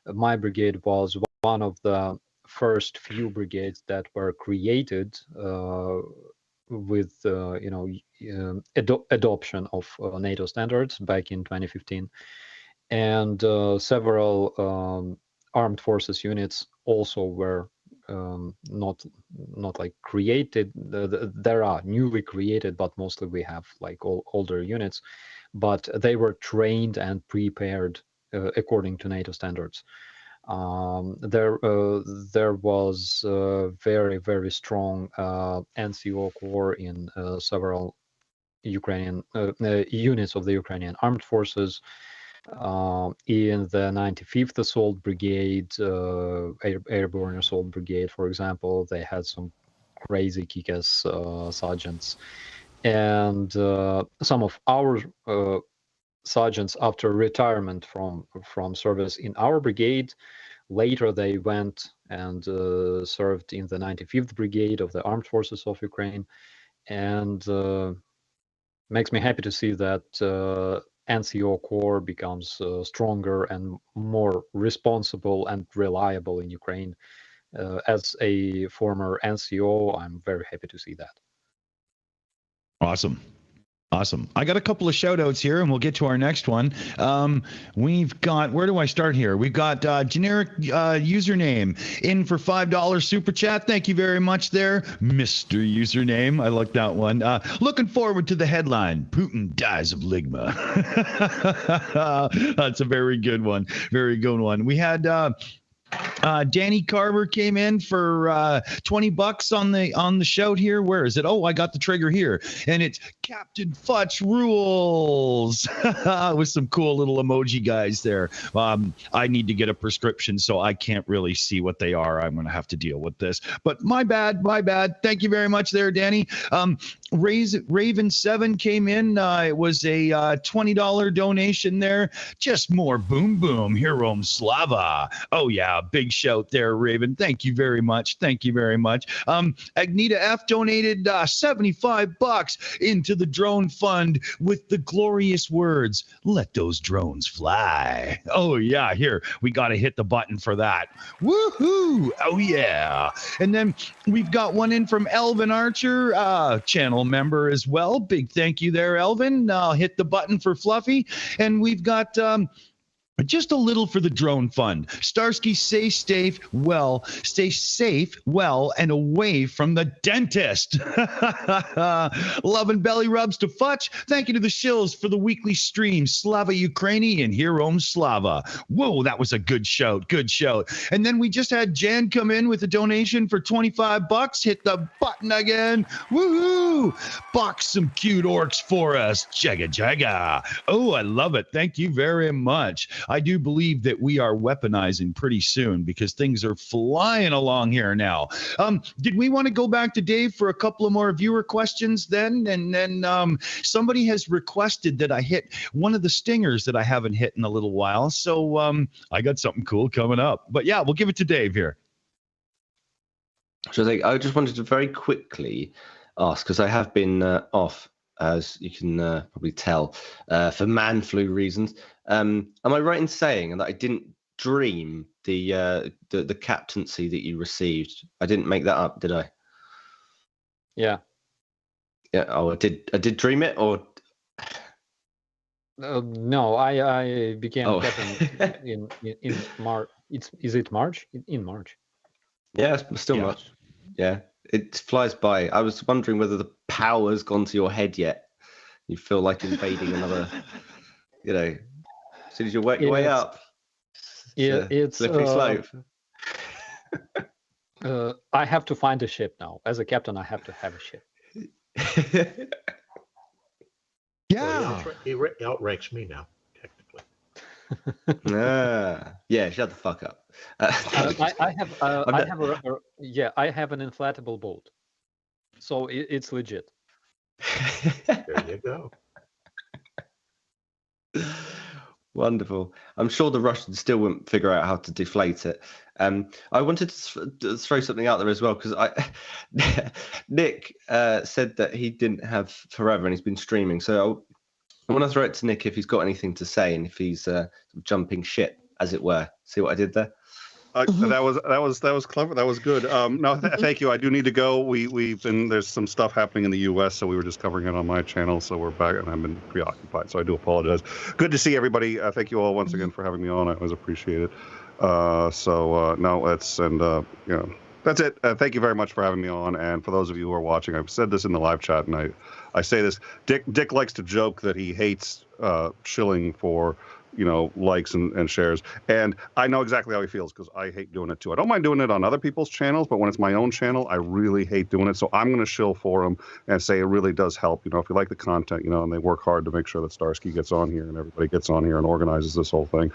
My brigade was one of the first few brigades that were created with adoption of NATO standards back in 2015, and several armed forces units also were not like created. There are newly created, but mostly we have like older units, but they were trained and prepared according to NATO standards. There was very, very strong NCO corps in several Ukrainian units of the Ukrainian armed forces. In the 95th Assault Brigade, Airborne Assault Brigade, for example, they had some crazy kick-ass sergeants. And some of our sergeants, after retirement from service in our brigade, later they went and served in the 95th Brigade of the Armed Forces of Ukraine. And makes me happy to see that NCO Corps becomes stronger and more responsible and reliable in Ukraine. As a former NCO, I'm very happy to see that. Awesome. Awesome. I got a couple of shout outs here, and we'll get to our next one. We've got, where do I start here? We've got generic username in for $5 super chat. Thank you very much there, Mr. Username. I like that one. Looking forward to the headline, Putin dies of ligma. That's a very good one. Very good one. We had Danny Carver came in for $20 on the shout here. Where is it? Oh, I got the trigger here, and it's Captain Futch rules with some cool little emoji guys there. I need to get a prescription, so I can't really see what they are. I'm going to have to deal with this, but my bad. Thank you very much there, Danny. Raven7 came in. It was a $20 donation there. Just more boom boom. Hero Slava. Oh yeah, big shout there, Raven. Thank you very much. Thank you very much. Agneta F donated $75 into the drone fund with the glorious words, "Let those drones fly." Oh yeah, here we got to hit the button for that. Woohoo! Oh yeah. And then we've got one in from Elvin Archer, channel member as well. Big thank you there, Elvin. Hit the button for Fluffy. And we've got just a little for the drone fund. Starsky, stay safe, well, and away from the dentist. Love and belly rubs to Futch. Thank you to the Shills for the weekly stream. Slava Ukraini and Hero Slava. Whoa, that was a good shout. Good shout. And then we just had Jan come in with a donation for $25. Hit the button again. Woohoo! Box some cute orcs for us. Jaga jaga. Oh, I love it. Thank you very much. I do believe that we are weaponizing pretty soon because things are flying along here now. Did we want to go back to Dave for a couple of more viewer questions then? And then somebody has requested that I hit one of the stingers that I haven't hit in a little while. So I got something cool coming up. But yeah, we'll give it to Dave here. So I just wanted to very quickly ask, because I have been off, as you can probably tell, for man flu reasons. Am I right in saying that I didn't dream the captaincy that you received? I didn't make that up, did I? Yeah. Yeah. Oh, I did dream it, or no? I became captain in March. Is it March? In March. Yeah, it's still March. Yeah, it flies by. I was wondering whether the power's gone to your head yet. You feel like invading another, as soon as you work your way up. Yeah, it's slippery slope. I have to find a ship now. As a captain, I have to have a ship. Yeah. Well, he outranks me now, technically. Yeah, shut the fuck up. I have an inflatable boat, so it's legit. There you go. Wonderful. I'm sure the Russians still wouldn't figure out how to deflate it. I wanted to throw something out there as well, because Nick said that he didn't have forever and he's been streaming. So I want to throw it to Nick if he's got anything to say and if he's jumping shit, as it were. See what I did there? That was clever. That was good. Thank you. I do need to go. There's some stuff happening in the U.S., so we were just covering it on my channel. So we're back, and I've been preoccupied. So I do apologize. Good to see everybody. Thank you all once again for having me on. I always appreciate it. That's it. Thank you very much for having me on. And for those of you who are watching, I've said this in the live chat, and I say this. Dick likes to joke that he hates shilling for likes and shares. And I know exactly how he feels because I hate doing it too. I don't mind doing it on other people's channels, but when it's my own channel, I really hate doing it. So I'm going to shill for him and say it really does help. If you like the content, and they work hard to make sure that Starsky gets on here and everybody gets on here and organizes this whole thing.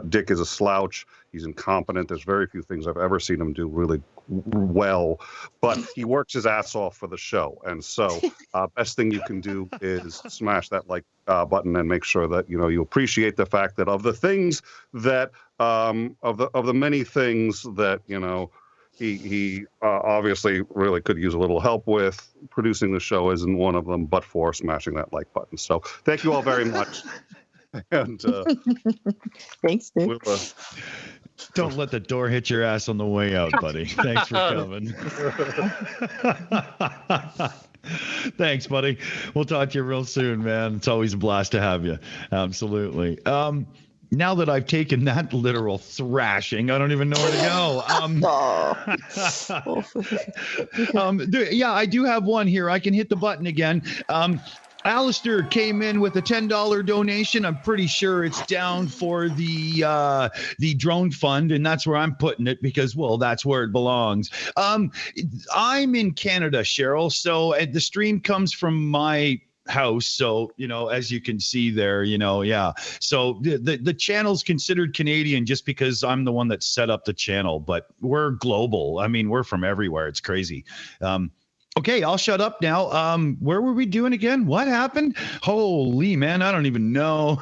Dick is a slouch. He's incompetent. There's very few things I've ever seen him do really well, but he works his ass off for the show. And so best thing you can do is smash that like button and make sure that you appreciate the fact that of the things that of the many things that he obviously really could use a little help with. Producing the show isn't one of them, but for smashing that like button. So thank you all very much. And thanks, Nick. Don't let the door hit your ass on the way out, buddy. Thanks for coming. Thanks, buddy. We'll talk to you real soon, man. It's always a blast to have you. Absolutely. Now that I've taken that literal thrashing, I don't even know where to go. Yeah, I do have one here. I can hit the button again. Alistair came in with a $10 donation. I'm pretty sure it's down for the drone fund, and that's where I'm putting it because, well, that's where it belongs. I'm in Canada, Cheryl, so the stream comes from my house, so as you can see there, so the channel's considered Canadian just because I'm the one that set up the channel, but we're global. I mean, we're from everywhere. It's crazy. Okay, I'll shut up now. Where were we doing again? What happened? Holy man, I don't even know.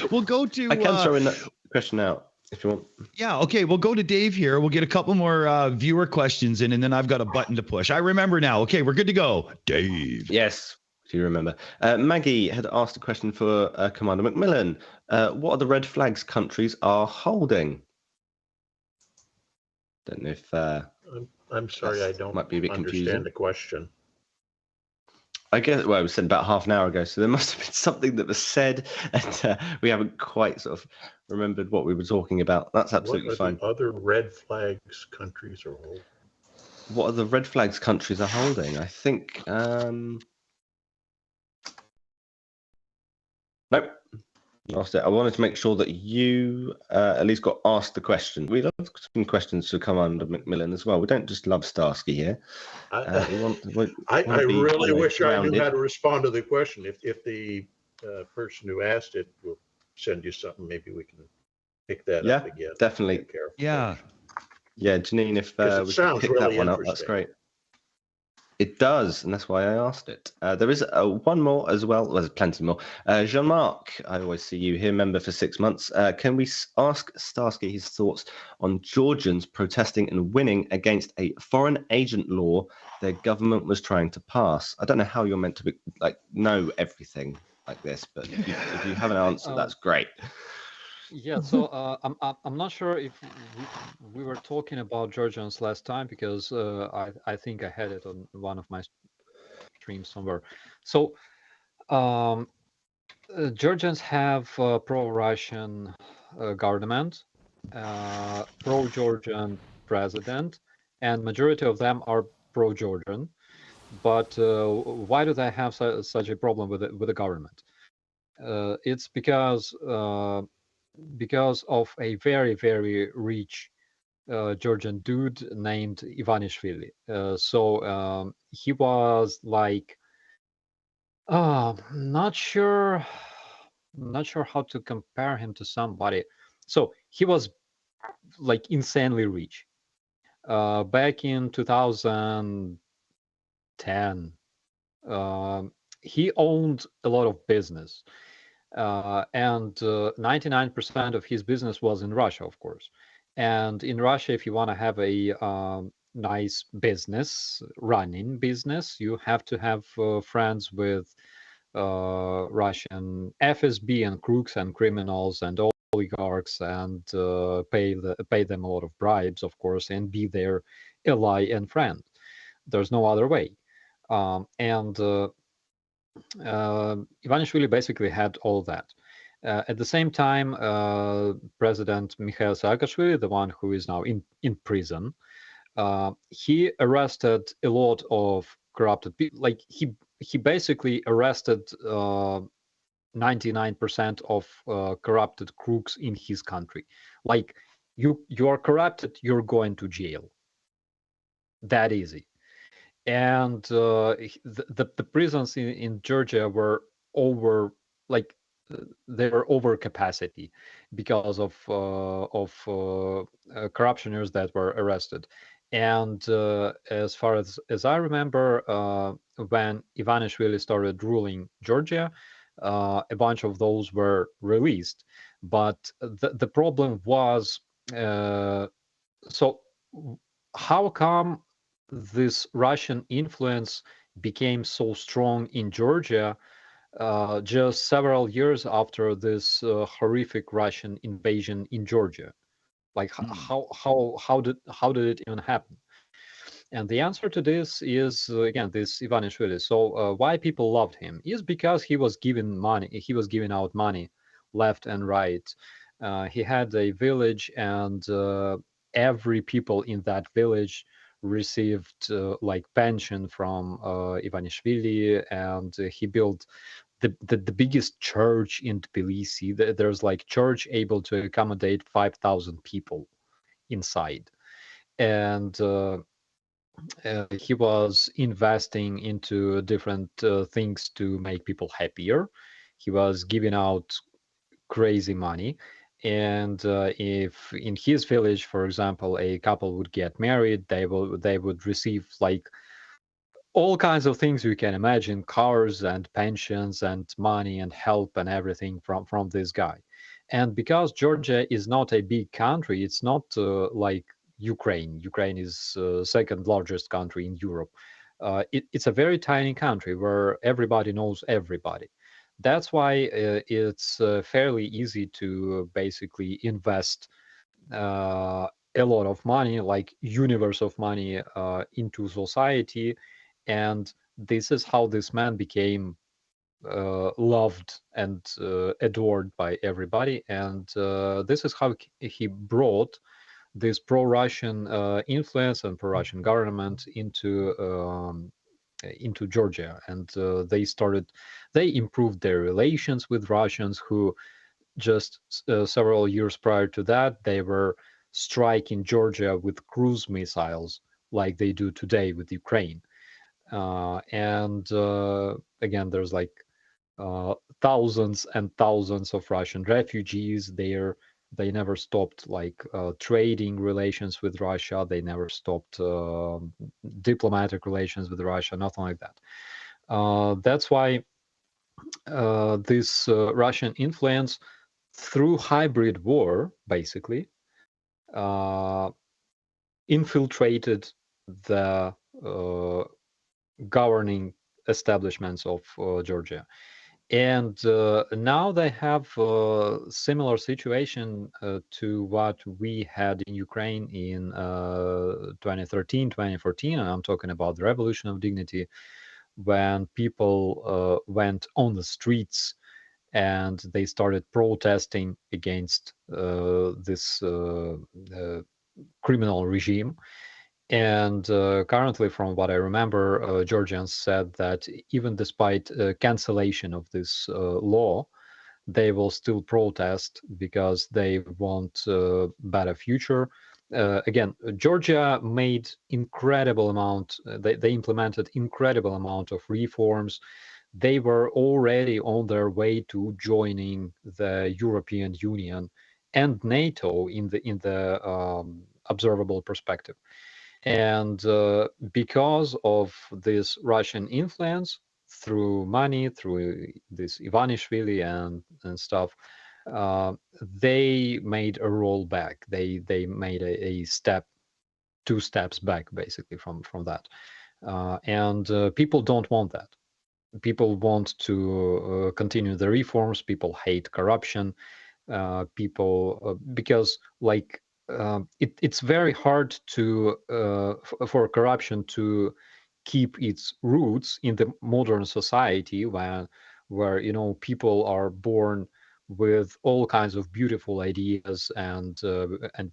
We'll go to. I can throw in that question out if you want. Yeah, okay, we'll go to Dave here. We'll get a couple more viewer questions in, and then I've got a button to push. I remember now. Okay, we're good to go. Dave. Yes, do you remember? Maggie had asked a question for Commander Macmillan. What are the red flags countries are holding? Don't know if... I'm sorry, I don't might be a bit confusing. understand the question. I guess, well, it was said about half an hour ago, so there must have been something that was said, and we haven't quite sort of remembered what we were talking about. That's absolutely fine. What are the other red flags countries are holding? What are the red flags countries are holding? I think... Nope. Lost it. I wanted to make sure that you at least got asked the question. We love some questions to come under Macmillan as well. We don't just love Starsky here. I really wish I knew how to respond to the question. If the person who asked it will send you something, maybe we can pick that up again. Definitely. Yeah. Yeah, Janine, if we can pick that one up, that's great. It does, and that's why I asked it. There is one more as well. There's plenty more. Jean-Marc, I always see you here, member for 6 months. Can we ask Starsky his thoughts on Georgians protesting and winning against a foreign agent law their government was trying to pass? I don't know how you're meant to know everything like this, but if you have an answer, that's great. Yeah, so I'm not sure if we were talking about Georgians last time, because I think I had it on one of my streams somewhere. So Georgians have pro-Russian government, pro-Georgian president, and majority of them are pro-Georgian. But why do they have such a problem with the government? It's because of a very, very rich Georgian dude named Ivanishvili. So he was like, not sure how to compare him to somebody. So he was like insanely rich. Back in 2010, he owned a lot of business. And 99% of his business was in Russia, of course. And in Russia, if you want to have a nice business, running business, you have to have friends with Russian FSB and crooks and criminals and oligarchs, and pay them a lot of bribes, of course, and be their ally and friend. There's no other way. Ivanishvili basically had all that. At the same time, President Mikhail Saakashvili, the one who is now in prison, he arrested a lot of corrupted people. Like he basically arrested 99% of corrupted crooks in his country. Like you are corrupted, you're going to jail. That easy. And the prisons in Georgia were over, like they were over capacity because of corruptioners that were arrested. And as far as I remember, when Ivanishvili started ruling Georgia, a bunch of those were released. But the problem was, so how come this Russian influence became so strong in Georgia just several years after this horrific Russian invasion in Georgia? Like how did it even happen? And the answer to this is again this Ivanishvili. So why people loved him is because he was giving money. He was giving out money left and right. He had a village, and every people in that village received like pension from Ivanishvili, and he built the biggest church in Tbilisi. There's like church able to accommodate 5,000 people inside, and he was investing into different things to make people happier. He was giving out crazy money, And if in his village, for example, a couple would get married, they would receive like all kinds of things you can imagine, cars and pensions and money and help and everything from this guy. And because Georgia is not a big country, it's not like Ukraine. Ukraine is second largest country in Europe. It's a very tiny country where everybody knows everybody. That's why it's fairly easy to basically invest a lot of money, like universe of money, into society. And this is how this man became loved and adored by everybody. And this is how he brought this pro-Russian influence and pro-Russian government into Georgia. And they improved their relations with Russians, who just several years prior to that, they were striking Georgia with cruise missiles like they do today with Ukraine. And again, there's like thousands and thousands of Russian refugees there. They never stopped like trading relations with Russia. They never stopped diplomatic relations with Russia, nothing like that. That's why this Russian influence through hybrid war, basically, infiltrated the governing establishments of Georgia. And now they have a similar situation to what we had in Ukraine in 2013, 2014, and I'm talking about the Revolution of Dignity, when people went on the streets and they started protesting against this criminal regime. And currently, from what I remember, Georgians said that even despite cancellation of this law, they will still protest because they want a better future. Again, Georgia made incredible amount. They implemented incredible amount of reforms. They were already on their way to joining the European Union and NATO in the observable perspective. And because of this Russian influence through money, through this Ivanishvili and stuff, they made a rollback. They made a step, 2 steps back, basically from that. And people don't want that. People want to continue the reforms. People hate corruption. Because like. It's very hard to for corruption to keep its roots in the modern society where people are born with all kinds of beautiful ideas, and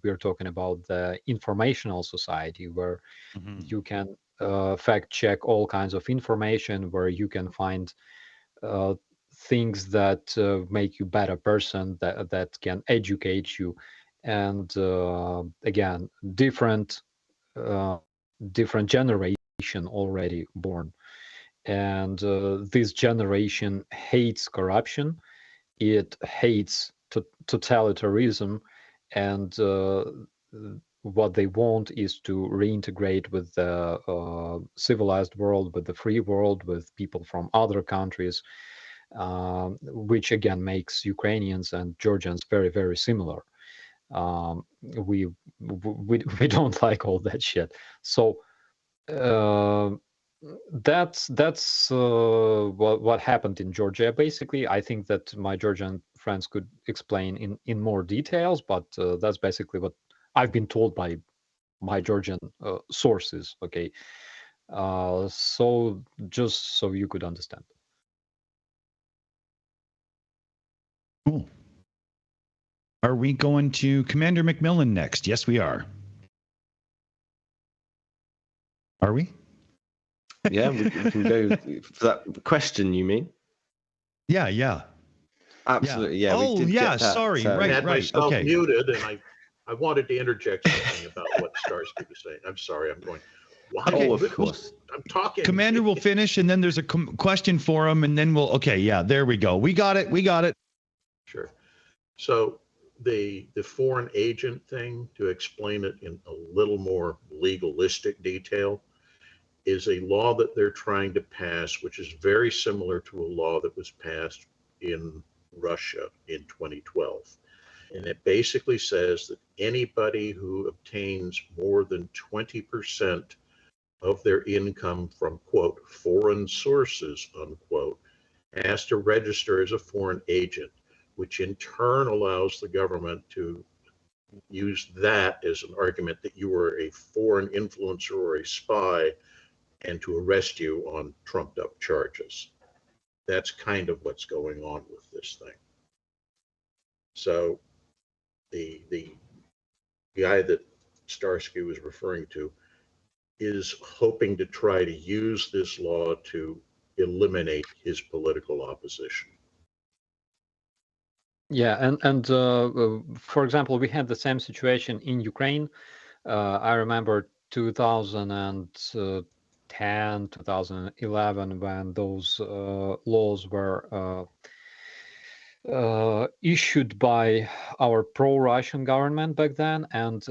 we're talking about the informational society where you can fact check all kinds of information, where you can find things that make you a better person, that can educate you. And again, different generation already born, and this generation hates corruption. It hates totalitarianism, and what they want is to reintegrate with the civilized world, with the free world, with people from other countries, which again makes Ukrainians and Georgians very, very similar. We don't like all that shit. So that's what happened in Georgia. Basically, I think that my Georgian friends could explain in more details, but that's basically what I've been told by my Georgian sources. Okay, so just so you could understand. Cool. Are we going to Commander McMillan next? Yes, we are. Are we? Yeah, we can go for that question, you mean? Yeah. Absolutely, yeah. Oh, yeah, sorry. I had myself okay. muted, and I wanted to interject something about what Starsky was saying. I'm sorry, I'm going, why? Okay. Oh, of course. I'm talking. Commander will finish, and then there's a question for him, and then okay, yeah, there we go. We got it. Sure. So the foreign agent thing, to explain it in a little more legalistic detail, is a law that they're trying to pass, which is very similar to a law that was passed in Russia in 2012. And it basically says that anybody who obtains more than 20% of their income from, quote, foreign sources, unquote, has to register as a foreign agent, which in turn allows the government to use that as an argument that you were a foreign influencer or a spy and to arrest you on trumped up charges. That's kind of what's going on with this thing. So the guy that Starsky was referring to is hoping to try to use this law to eliminate his political opposition. Yeah, and for example, we had the same situation in Ukraine. I remember 2010, 2011, when those laws were issued by our pro-Russian government back then and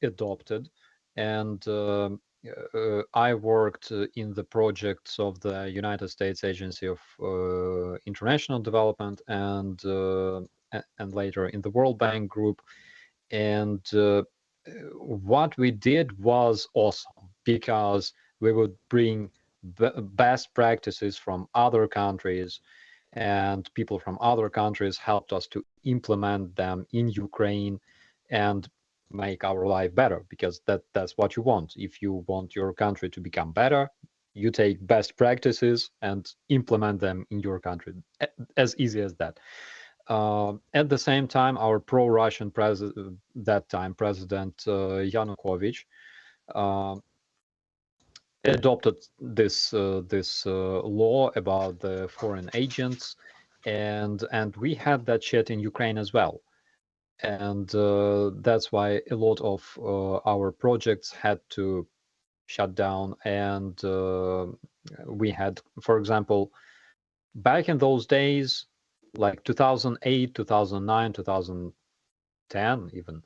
adopted. And I worked in the projects of the United States Agency of International Development and later in the World Bank Group. And what we did was awesome, because we would bring best practices from other countries, and people from other countries helped us to implement them in Ukraine and make our life better, because that's what you want. If you want your country to become better, you take best practices and implement them in your country. As easy as that. At the same time, our pro-Russian president, that time President Yanukovych, adopted this law about the foreign agents, and we had that shit in Ukraine as well. And that's why a lot of our projects had to shut down. And we had, for example, back in those days, like 2008, 2009, 2010 even,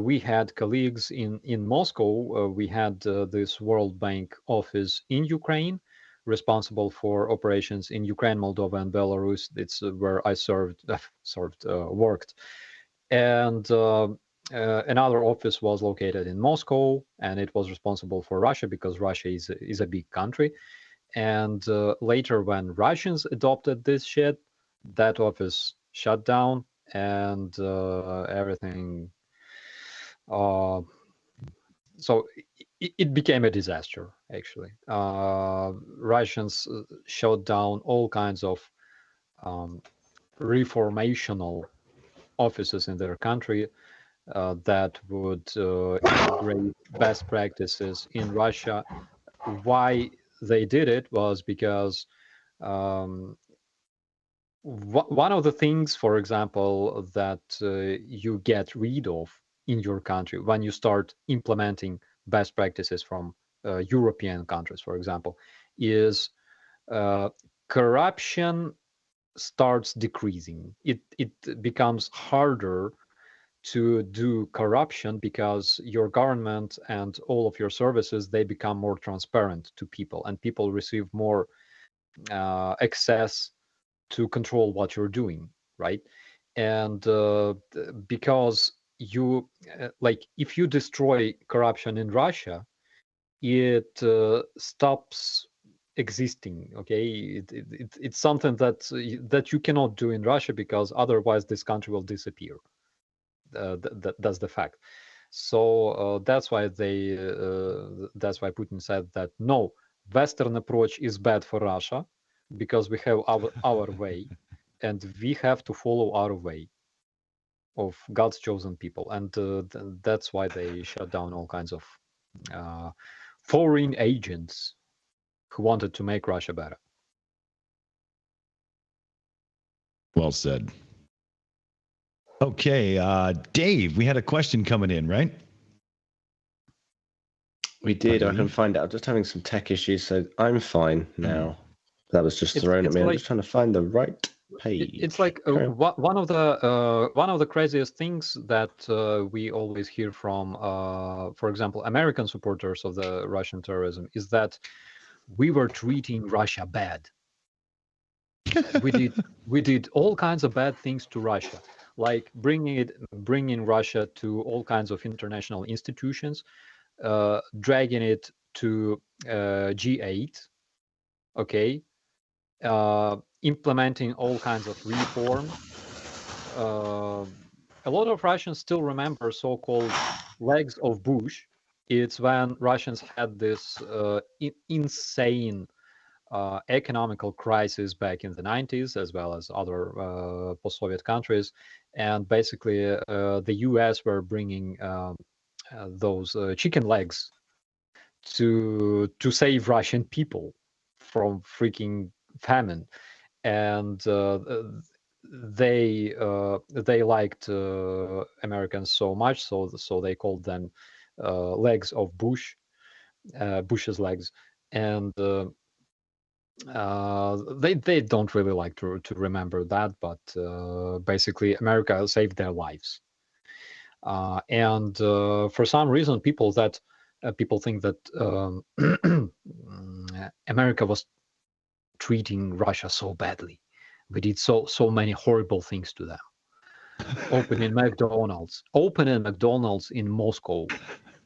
we had colleagues in Moscow. We had this World Bank office in Ukraine, responsible for operations in Ukraine, Moldova, and Belarus. It's where I worked. And another office was located in Moscow, and it was responsible for Russia, because Russia is a big country. And later, when Russians adopted this shit, that office shut down, and everything. So it became a disaster, actually. Russians shut down all kinds of reformational offices in their country that would integrate best practices in Russia. Why they did it was because one of the things, for example, that you get rid of in your country when you start implementing best practices from European countries, for example, is corruption starts decreasing. It becomes harder to do corruption because your government and all of your services, they become more transparent to people, and people receive more access to control what you're doing, right? And because you like, if you destroy corruption in Russia, it stops existing. Okay, it's something that you cannot do in Russia, because otherwise this country will disappear. That's the fact. So that's why Putin said that no, Western approach is bad for Russia, because we have our way, and we have to follow our way of God's chosen people. And that's why they shut down all kinds of foreign agents who wanted to make Russia better. Well said. Okay, Dave, we had a question coming in, right? We did. I can find it. I'm just having some tech issues, so I'm fine now. That was just thrown at me. I'm just trying to find the right page. It's like one of the craziest things that we always hear from, for example, American supporters of the Russian terrorism is that we were treating Russia bad. we did all kinds of bad things to Russia, like bringing Russia to all kinds of international institutions, dragging it to G8, okay, implementing all kinds of reform. A lot of Russians still remember so-called legs of Bush. It's when Russians had this insane economical crisis back in the 90s, as well as other post-Soviet countries, and basically the US were bringing those chicken legs to save Russian people from freaking famine, and they liked Americans so much, so they called them legs of Bush, Bush's legs, and they don't really like to remember that, but basically America saved their lives, and for some reason people think that America was treating Russia so badly. We did so many horrible things to them. Opening McDonald's in Moscow,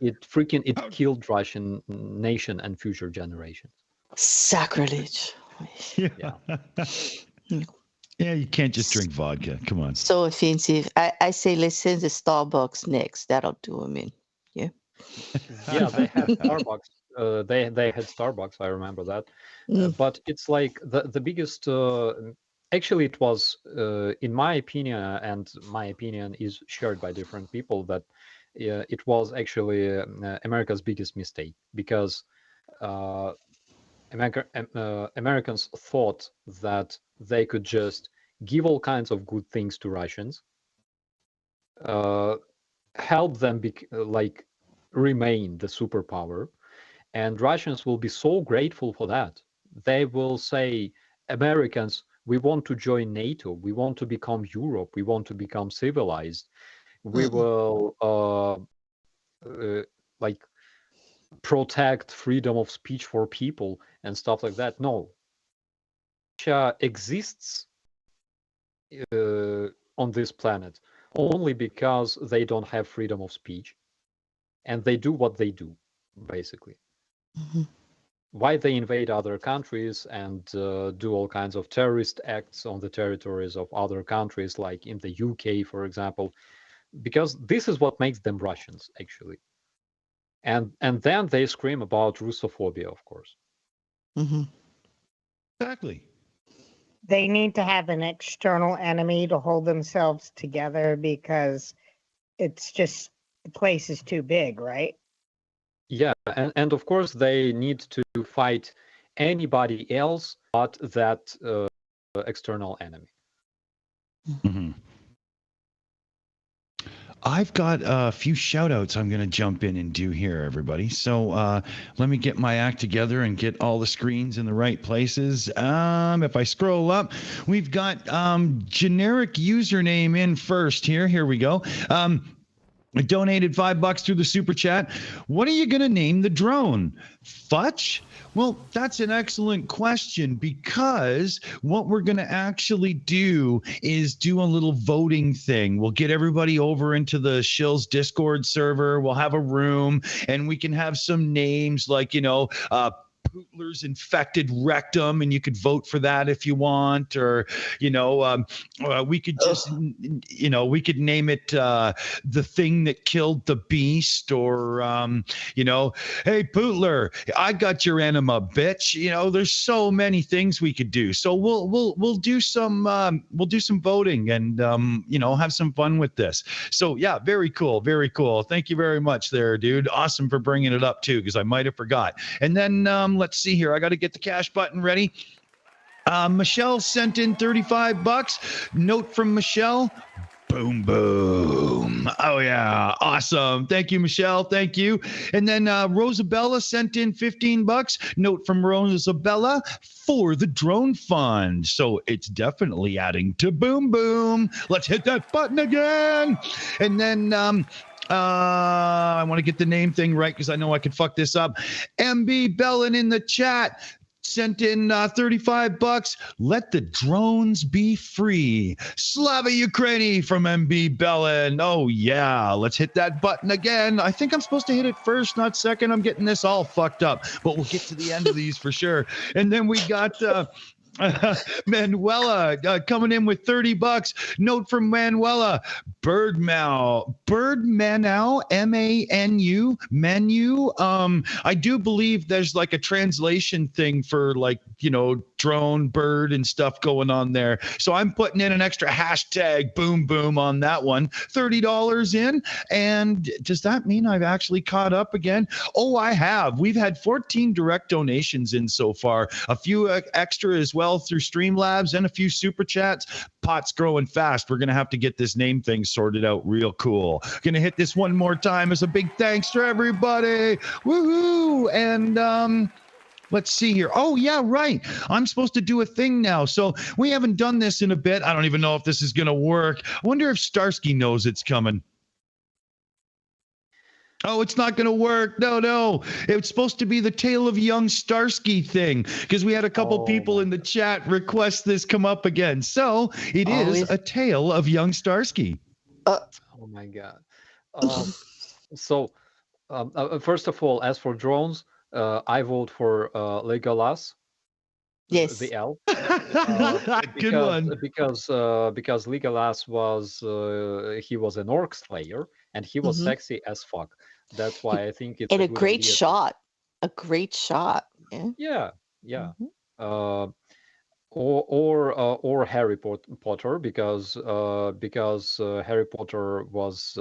it killed Russian nation and future generations. Sacrilege. Yeah. Yeah, you can't just drink vodka. Come on. So offensive. I say let's send the Starbucks next. That'll do them in. Yeah. Yeah, they had Starbucks. They had Starbucks. I remember that. But it's like the biggest. Actually, it was, in my opinion, and my opinion is shared by different people, that it was actually America's biggest mistake, because Americans thought that they could just give all kinds of good things to Russians, help them remain the superpower, and Russians will be so grateful for that. They will say, Americans, we want to join NATO, we want to become Europe, we want to become civilized, we will protect freedom of speech for people and stuff like that. No, Russia exists on this planet only because they don't have freedom of speech, and they do what they do, basically. Why they invade other countries and do all kinds of terrorist acts on the territories of other countries, like in the UK, for example, because this is what makes them Russians, actually. And then they scream about Russophobia, of course. Exactly. They need to have an external enemy to hold themselves together, because it's just, the place is too big, right? Yeah, and of course they need to fight anybody else but that external enemy. I've got a few shout outs I'm going to jump in and do here, everybody. So let me get my act together and get all the screens in the right places. If I scroll up, we've got generic username in first here. Here we go. I donated $5 through the super chat. What are you going to name the drone? Futch? Well, that's an excellent question, because what we're going to actually do is do a little voting thing. We'll get everybody over into the Shills Discord server. We'll have a room, and we can have some names like, Pootler's infected rectum, and you could vote for that if you want, or we could just we could name it the thing that killed the beast, or hey Pootler, I got your enema, bitch. There's so many things we could do. So we'll do some voting and have some fun with this. So yeah, very cool. Thank you very much there, dude. Awesome for bringing it up too, because I might have forgot. And then let's see here. I got to get the cash button ready. Michelle sent in $35. Note from Michelle. Boom, boom. Oh, yeah. Awesome. Thank you, Michelle. Thank you. And then Rosabella sent in $15. Note from Rosabella for the drone fund. So it's definitely adding to Boom Boom. Let's hit that button again. And then I want to get the name thing right because I know I could fuck this up. MB Bellin in the chat sent in $35. Let the drones be free. Slava Ukraini from MB Bellin. Oh, yeah. Let's hit that button again. I think I'm supposed to hit it first, not second. I'm getting this all fucked up, but we'll get to the end of these for sure. And then we got Manuela coming in with $30. Note from Manuela. Birdmanow, M-A-N-U, menu. I do believe there's like a translation thing for like, you know, drone, bird and stuff going on there. So I'm putting in an extra hashtag boom boom on that one. $30 in. And does that mean I've actually caught up again? Oh, I have. We've had 14 direct donations in so far. A few extra as well through Streamlabs and a few super chats. Pot's growing fast. We're going to have to get this name thing sorted out real cool. Going to hit this one more time as a big thanks to everybody. Woohoo! And let's see here. Oh, yeah, right. I'm supposed to do a thing now. So we haven't done this in a bit. I don't even know if this is going to work. I wonder if Starsky knows it's coming. Oh, it's not going to work. No. It's supposed to be the Tale of Young Starsky thing because we had a couple people in the chat request this come up again. So it is a Tale of Young Starsky. Oh, my God. First of all, as for drones, I vote for Legolas. Yes. The elf. Good one. Because Legolas he was an orc slayer and he was sexy as fuck. That's why I think it's a great shot. A great shot. Yeah. Or Harry Potter because Harry Potter was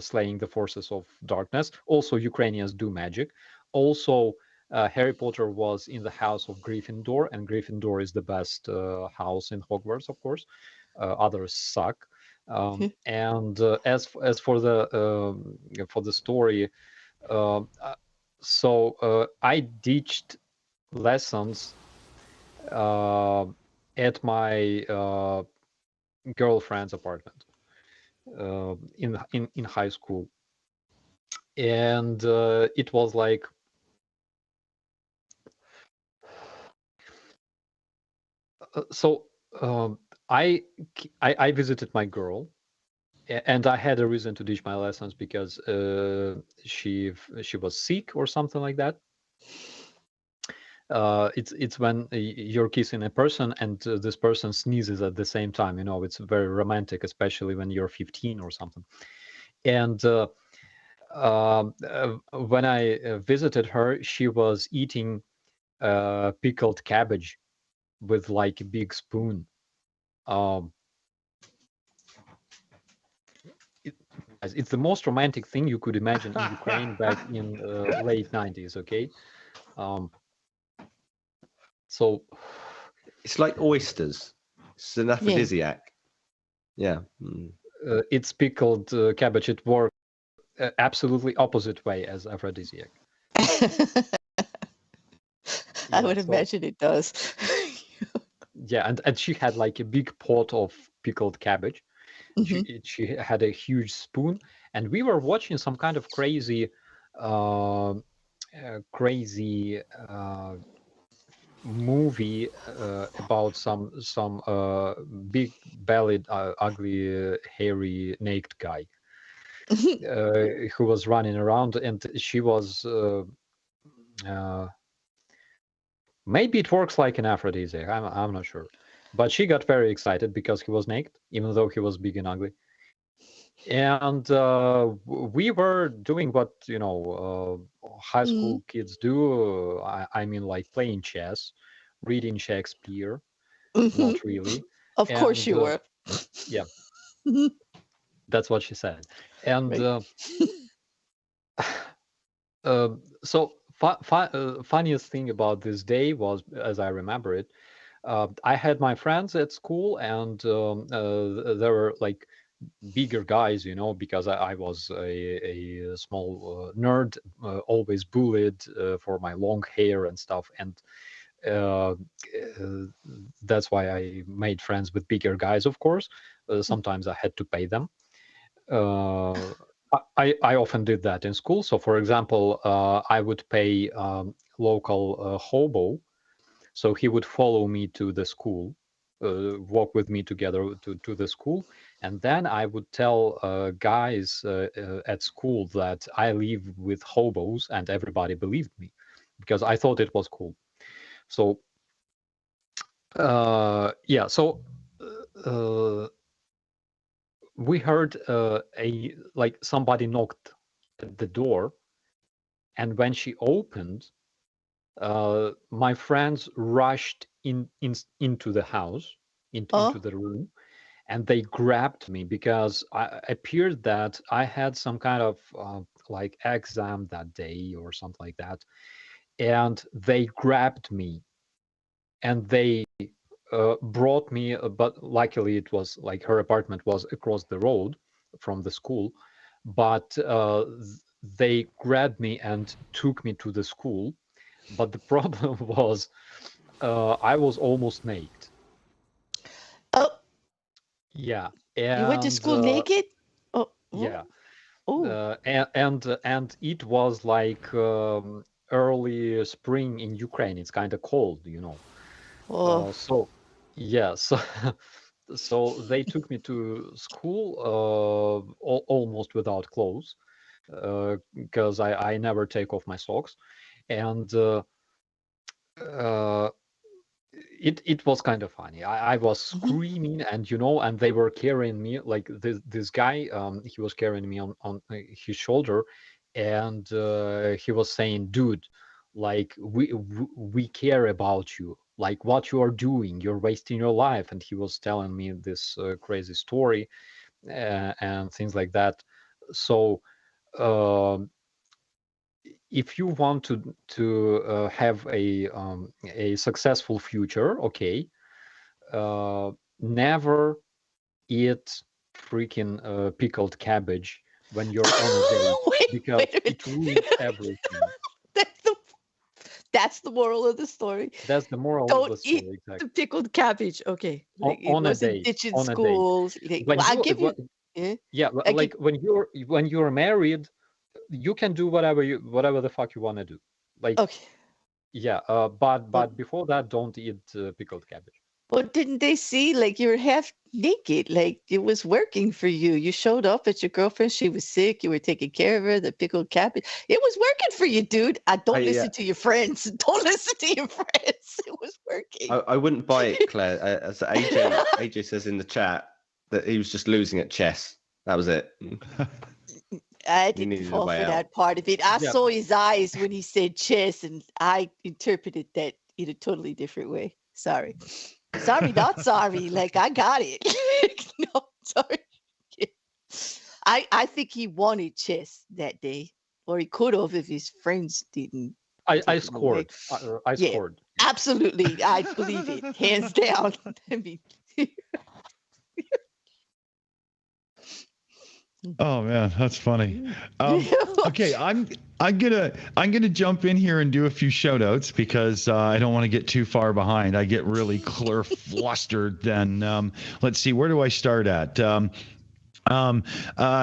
slaying the forces of darkness. Also, Ukrainians do magic. Also, Harry Potter was in the house of Gryffindor, and Gryffindor is the best house in Hogwarts, of course. Others suck. And as for the story, so I ditched lessons at my girlfriend's apartment in high school, and it was like I visited my girl, and I had a reason to ditch my lessons because she was sick or something like that. It's when you're kissing a person and this person sneezes at the same time. You know, it's very romantic, especially when you're 15 or something. And when I visited her, she was eating pickled cabbage with like a big spoon. It's the most romantic thing you could imagine in Ukraine back in late 90s. Okay. So it's like oysters. It's an aphrodisiac. Yeah. It's pickled cabbage. It works absolutely opposite way as aphrodisiac. I would imagine it does. Yeah, and she had like a big pot of pickled cabbage. She had a huge spoon, and we were watching some kind of crazy movie about some big bellied, ugly, hairy, naked guy who was running around, and she was. Maybe it works like an aphrodisiac. I'm not sure, but she got very excited because he was naked, even though he was big and ugly. And we were doing what high school kids do. I mean, like playing chess, reading Shakespeare. Not really. Of course you were. Yeah, that's what she said. And so. Funniest thing about this day was, as I remember it, I had my friends at school, and there were like bigger guys, because I was a small nerd, always bullied for my long hair and stuff. And that's why I made friends with bigger guys, of course. Sometimes I had to pay them. I often did that in school. So, for example, I would pay local hobo. So he would follow me to the school, walk with me together to the school. And then I would tell guys at school that I live with hobos, and everybody believed me because I thought it was cool. So, yeah, so we heard somebody knocked at the door, and when she opened, my friends rushed into the house, into the room, and they grabbed me because I appeared that I had some kind of exam that day or something like that, and they grabbed me, and they brought me, but luckily it was like her apartment was across the road from the school, but they grabbed me and took me to the school. But the problem was I was almost naked. Oh. Yeah. You went to school naked? Oh. Yeah. Oh. And it was like early spring in Ukraine. It's kind of cold, Oh. So they took me to school almost without clothes because I never take off my socks. And it was kind of funny. I was screaming, and they were carrying me like this guy. He was carrying me on his shoulder, and he was saying, "Dude, like we care about you. Like what you are doing, you're wasting your life." And he was telling me this crazy story and things like that. So. If you want to have a successful future, okay, never eat freaking pickled cabbage when you're on a date because it ruins everything. That's the moral of the story. That's the moral Don't of the story. Eat exactly. the pickled cabbage. Okay. On a date. Ditching On a schools. date. Well, I'll give you. Yeah, like when you're married, you can do whatever the fuck you want to do. Like, okay. Yeah, but before that, don't eat pickled cabbage. But didn't they see like you were half naked? Like it was working for you. You showed up at your girlfriend. She was sick. You were taking care of her. The pickled cabbage. It was working for you, dude. Don't listen to your friends. Don't listen to your friends. It was working. I wouldn't buy it, Claire. As AJ says in the chat that he was just losing at chess. That was it. I didn't fall for that part of it. I saw his eyes when he said chess, and I interpreted that in a totally different way. Sorry, not sorry. Like I got it. No, sorry. I think he wanted chess that day, or he could have if his friends didn't. I scored. I scored. Absolutely, I believe it, hands down. I mean. Oh man, that's funny. Okay, I'm gonna jump in here and do a few shout outs because I don't want to get too far behind. I get really flustered. Then let's see, where do I start at?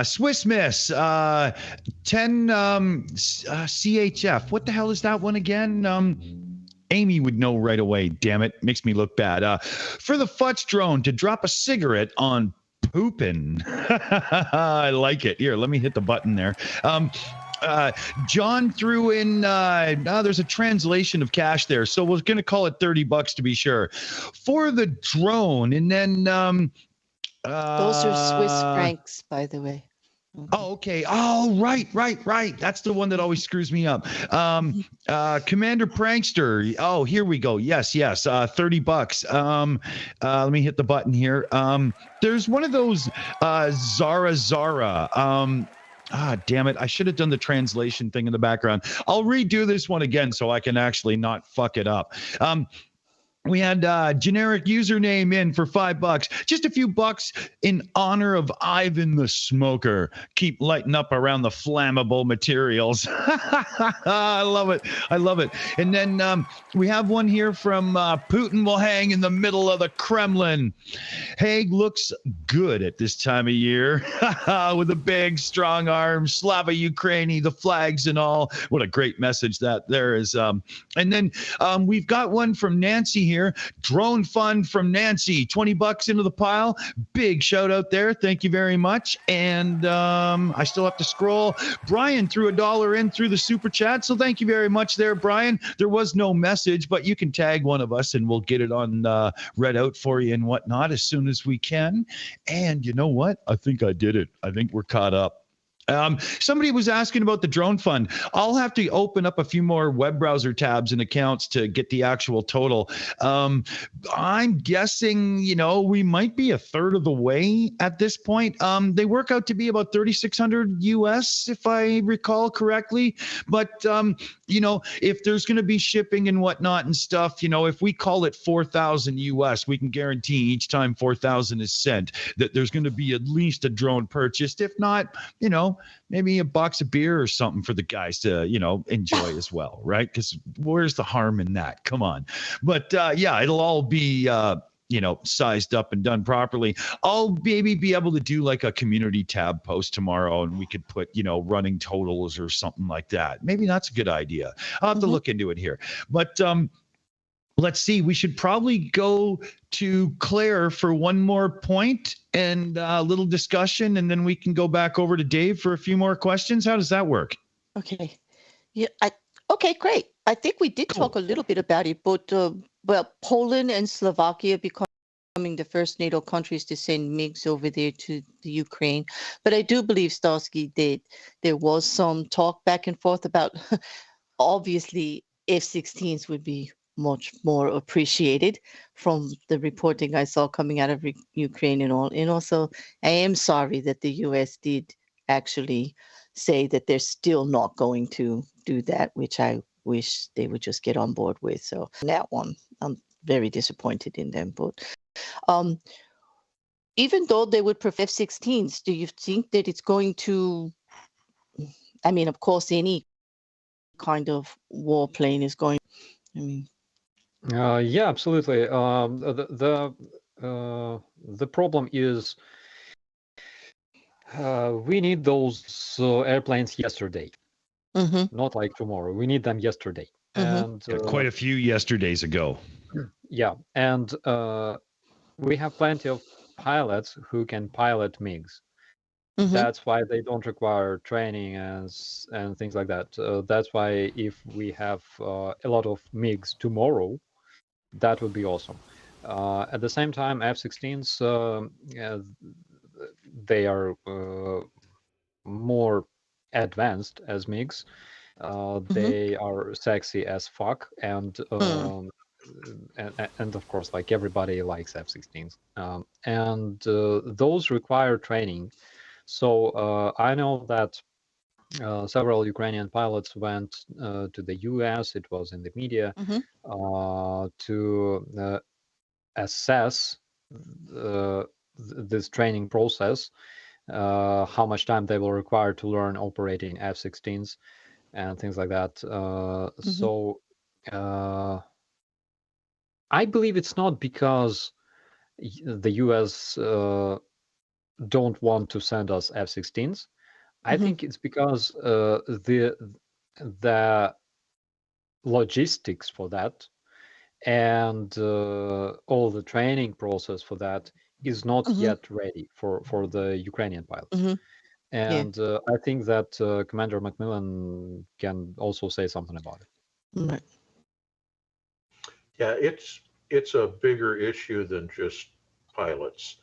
Swiss Miss 10 CHF. What the hell is that one again? Amy would know right away. Damn it, makes me look bad. For the Futz drone to drop a cigarette on Putin. I like it. Here, let me hit the button there. John threw in there's a translation of cash there, so we're going to call it $30 to be sure for the drone. And then those are Swiss francs, by the way. Oh, okay. Oh, right. That's the one that always screws me up. Commander Prankster. Oh, here we go. Yes. $30. Let me hit the button here. There's one of those Zara. Damn it. I should have done the translation thing in the background. I'll redo this one again so I can actually not fuck it up. We had generic username in for $5. Just a few bucks in honor of Ivan the Smoker. Keep lighting up around the flammable materials. I love it. I love it. And then we have one here from Putin will hang in the middle of the Kremlin. Haig looks good at this time of year with a big, strong arm, Slava Ukraini, the flags and all. What a great message that there is. And then we've got one from Nancy here. Drone fund from Nancy, $20 into the pile. Big shout out there. Thank you very much. And I still have to scroll. Brian threw $1 in through the super chat. So thank you very much there, Brian. There was no message, but you can tag one of us and we'll get it on read out for you and whatnot as soon as we can. And you know what? I think I did it. I think we're caught up. Somebody was asking about the drone fund. I'll have to open up a few more web browser tabs and accounts to get the actual total. I'm guessing, we might be a third of the way at this point. They work out to be about 3,600 US, if I recall correctly. But, if there's going to be shipping and whatnot and stuff, if we call it 4,000 US, we can guarantee each time 4,000 is sent that there's going to be at least a drone purchased. If not, maybe a box of beer or something for the guys to, enjoy as well, right? Because where's the harm in that? Come on. But it'll all be, sized up and done properly. I'll maybe be able to do like a community tab post tomorrow and we could put, running totals or something like that. Maybe that's a good idea. I'll have to look into it here. But let's see. We should probably go to Claire for one more point and a little discussion, and then we can go back over to Dave for a few more questions. How does that work? Okay. Yeah. Okay, great. I think we did talk a little bit about it, but Poland and Slovakia becoming the first NATO countries to send MiGs over there to the Ukraine. But I do believe, Starsky, that there was some talk back and forth about obviously F-16s would be much more appreciated from the reporting I saw coming out of Ukraine and all. And also, I am sorry that the US did actually say that they're still not going to do that, which I wish they would just get on board with. So that one, I'm very disappointed in them. But even though they would prefer F-16s, do you think that it's going to, of course, any kind of warplane is going, Yeah, absolutely. The problem is we need those airplanes yesterday, not like tomorrow. We need them yesterday. And quite a few yesterdays ago. Yeah, and we have plenty of pilots who can pilot MiGs. That's why they don't require training and things like that. That's why if we have a lot of MiGs tomorrow, that would be awesome. At the same time, F-16s, they are more advanced as MiGs. They are sexy as fuck, and of course, like everybody likes F-16s. And those require training. So I know that several Ukrainian pilots went to the US, it was in the media, to assess this training process, how much time they will require to learn operating F-16s and things like that. So I believe it's not because the US don't want to send us F-16s. I think it's because the logistics for that and all the training process for that is not yet ready for the Ukrainian pilots. And I think that Commander Macmillan can also say something about it. Right. Yeah, it's a bigger issue than just pilots.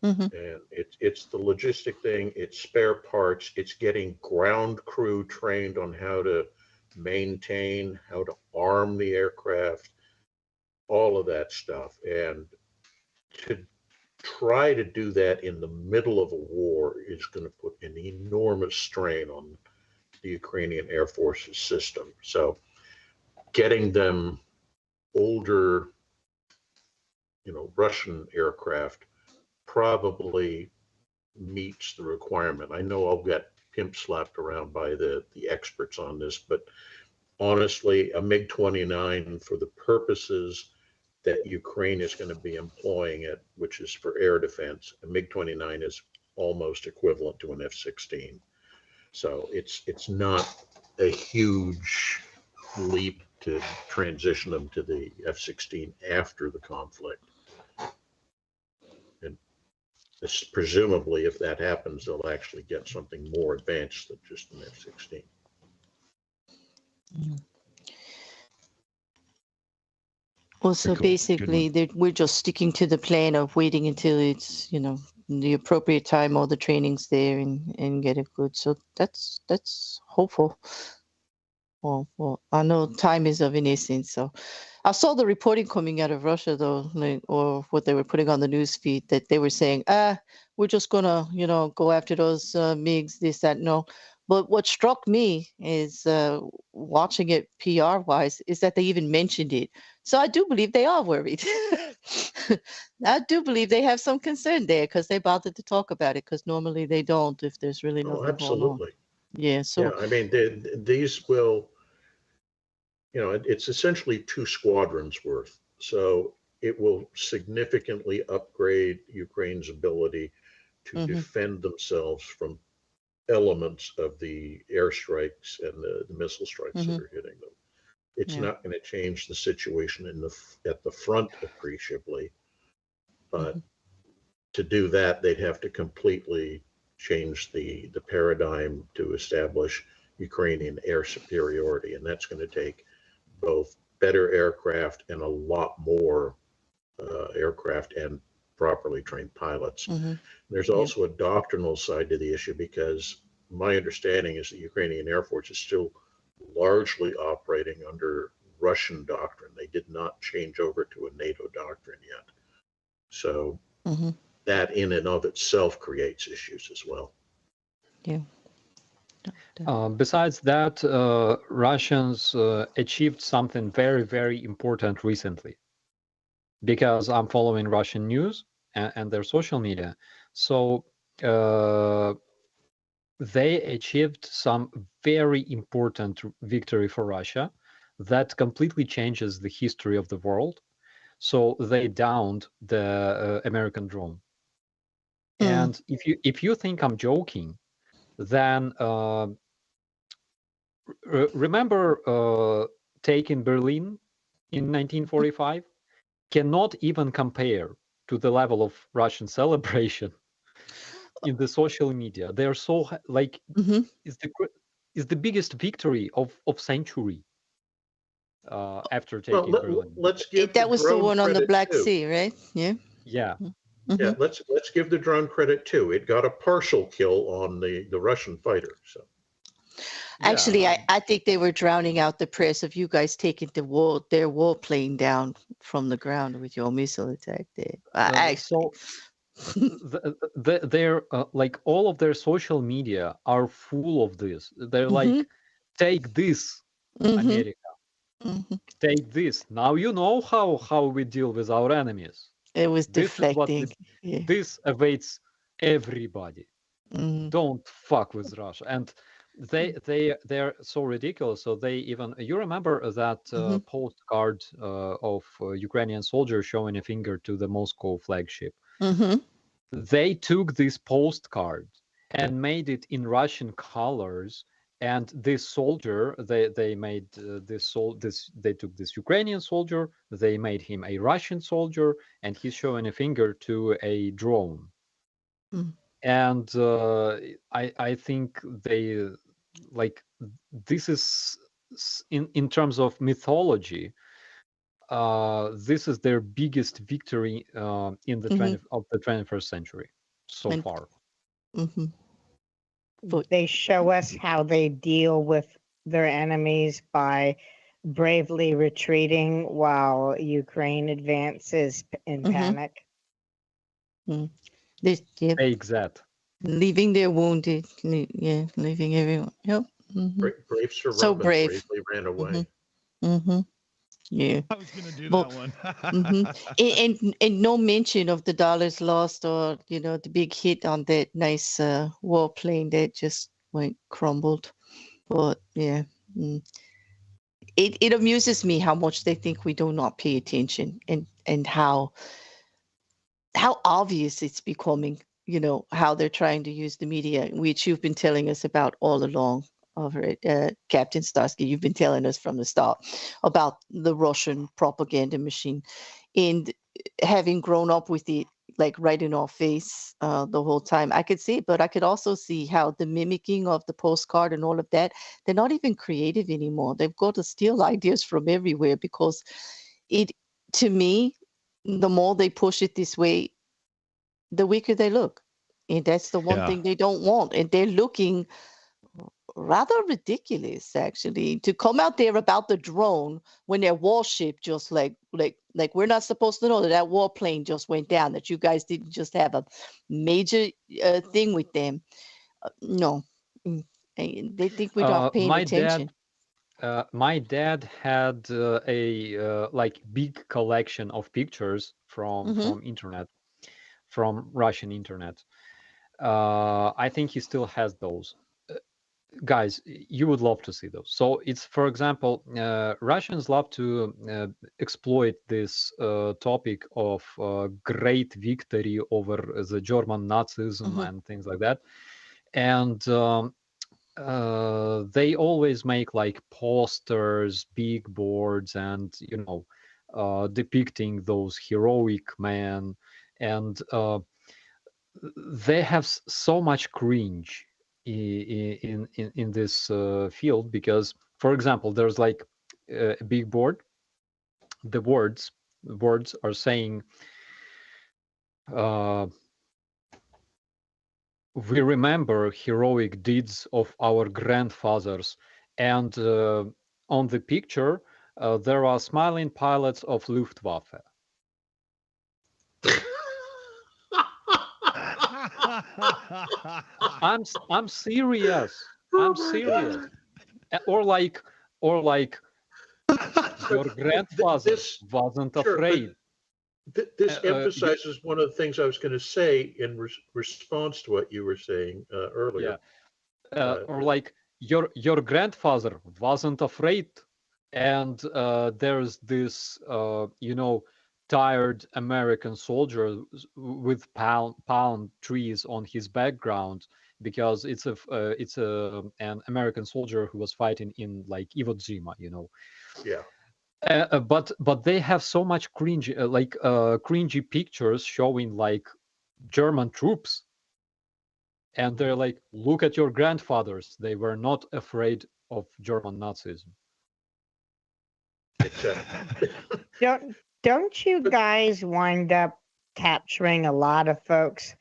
And it's the logistic thing, it's spare parts, it's getting ground crew trained on how to maintain, how to arm the aircraft, all of that stuff. And to try to do that in the middle of a war is going to put an enormous strain on the Ukrainian Air Force's system. So getting them older Russian aircraft probably meets the requirement. I know I'll get pimp slapped around by the experts on this, but honestly, a MiG-29 for the purposes that Ukraine is going to be employing it, which is for air defense, a MiG-29 is almost equivalent to an F-16. So it's not a huge leap to transition them to the F-16 after the conflict. And presumably, if that happens, they'll actually get something more advanced than just an F-16. Also, Cool. basically, we're just sticking to the plan of waiting until it's, the appropriate time, all the training's there, and get it good. So that's hopeful. Well, I know time is of an essence. So I saw the reporting coming out of Russia, though, or what they were putting on the news feed, that they were saying, we're just gonna, go after those MiGs, this, that, no. But what struck me is watching it PR-wise is that they even mentioned it. So I do believe they are worried. I do believe they have some concern there because they bothered to talk about it, because normally they don't if there's really nothing going on. Absolutely. Yeah. So yeah, I mean, these will, it's essentially 2 squadrons worth. So it will significantly upgrade Ukraine's ability to defend themselves from elements of the airstrikes and the missile strikes that are hitting them. It's not going to change the situation at the front appreciably, but to do that, they'd have to completely change the paradigm to establish Ukrainian air superiority, and that's going to take both better aircraft and a lot more aircraft and properly trained pilots. There's also a doctrinal side to the issue, because my understanding is the Ukrainian Air Force is still largely operating under Russian doctrine. They did not change over to a NATO doctrine yet. So that in and of itself creates issues as well. Yeah. Besides that, Russians achieved something very, very important recently, because I'm following Russian news and their social media. So they achieved some very important victory for Russia that completely changes the history of the world. So they downed the American drone. And if you think I'm joking, then remember taking Berlin in 1945 cannot even compare to the level of Russian celebration in the social media. They're so like is the biggest victory of century after taking Berlin. Let's give that was the drone one on the credit Black too. Sea, right? Yeah. Yeah. Yeah, let's give the drone credit too. It got a partial kill on the Russian fighter. So Actually, I think they were drowning out the press of you guys taking their warplane down from the ground with your missile attack there. So they're like all of their social media are full of this. They're like, take this, America. Take this. Now you know how we deal with our enemies. It was deflecting. This awaits everybody. Don't fuck with Russia. And they're so ridiculous. So they even, you remember that postcard of Ukrainian soldier showing a finger to the Moscow flagship. They took this postcard and made it in Russian colors. And this soldier, they made they took this Ukrainian soldier, they made him a Russian soldier, and he's showing a finger to a drone. And I think they like this is in terms of mythology. This is their biggest victory in the 21st century so far. They show us how they deal with their enemies by bravely retreating while Ukraine advances in panic. Exact. Leaving their wounded, leaving everyone. Yep. brave survivors So brave. bravely ran away. Yeah. I was gonna do Well, that one. and no mention of the dollars lost, or the big hit on that nice warplane that just went crumbled. But yeah, it amuses me how much they think we do not pay attention, and how obvious it's becoming. How they're trying to use the media, which you've been telling us about all along. Over it, Captain Starsky, you've been telling us from the start about the Russian propaganda machine, and having grown up with it, like right in our face the whole time. I could see it, but I could also see how the mimicking of the postcard and all of that, they're not even creative anymore. They've got to steal ideas from everywhere, because to me, the more they push it this way, the weaker they look. And that's the one Yeah. thing they don't want. And they're looking rather ridiculous, actually, to come out there about the drone when their warship just like we're not supposed to know that warplane just went down, that you guys didn't just have a major thing with them. No. They think we're not paying attention. My dad had a like big collection of pictures from internet, from Russian internet. I think he still has those. Guys, you would love to see those. So it's, for example, Russians love to exploit this topic of great victory over the German Nazism and things like that. And they always make like posters, big boards, and depicting those heroic men. And they have so much cringe in this field, because, for example, there's like a big board. The words are saying, we remember heroic deeds of our grandfathers, and on the picture there are smiling pilots of Luftwaffe. I'm serious. I'm serious. Or like your grandfather wasn't afraid. This emphasizes one of the things I was going to say in response to what you were saying earlier. Or like your grandfather wasn't afraid, and there's this tired American soldier with palm trees on his background, because it's an American soldier who was fighting in like Iwo Jima, Yeah. But they have so much cringy, cringy pictures showing like German troops, and they're like, look at your grandfathers, they were not afraid of German Nazism. Exactly. Don't you guys wind up capturing a lot of folks,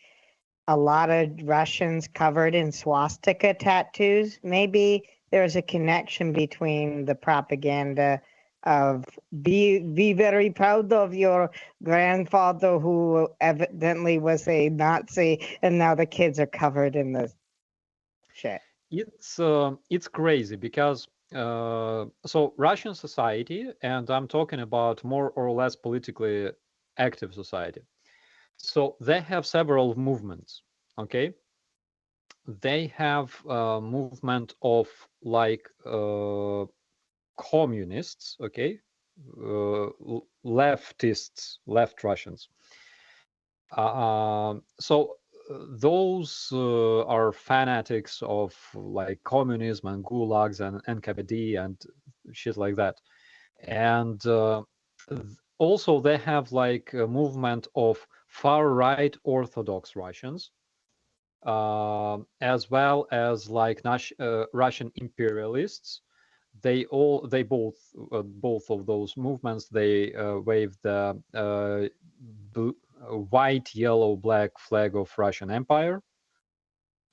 a lot of Russians covered in swastika tattoos? Maybe there's a connection between the propaganda of be very proud of your grandfather who evidently was a Nazi, and now the kids are covered in the shit. It's crazy, because so Russian society, and I'm talking about more or less politically active society, so they have several movements. Okay, they have a movement of like communists, okay, leftists, left Russians. So those are fanatics of like communism and gulags and NKVD and shit like that. And also they have like a movement of far right Orthodox Russians, as well as like Russian imperialists. They both of those movements, they wave the white, yellow, black flag of Russian Empire,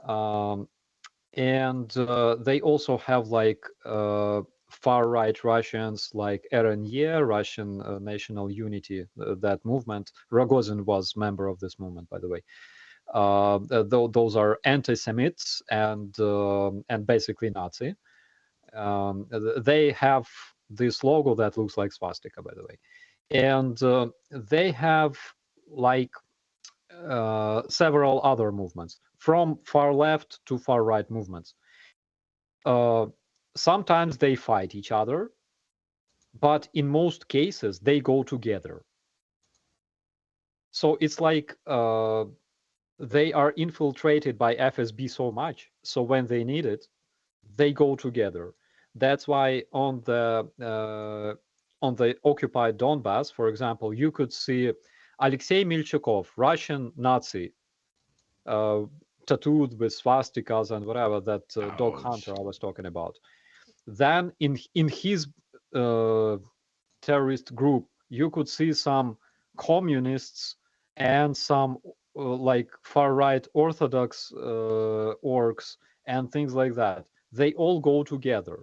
and they also have like far right Russians like RNE, Russian National Unity, that movement. Rogozin was member of this movement, by the way. Those are anti-Semites and basically Nazi. They have this logo that looks like swastika, by the way. And they have like several other movements, from far left to far right movements. Sometimes they fight each other, but in most cases they go together. So it's like they are infiltrated by FSB so much, so when they need it, they go together. That's why on the occupied Donbass, for example, you could see Alexei Milchukov, Russian Nazi, tattooed with swastikas and whatever, that dog hunter I was talking about. Then in his terrorist group, you could see some communists and some like far-right Orthodox orcs and things like that. They all go together.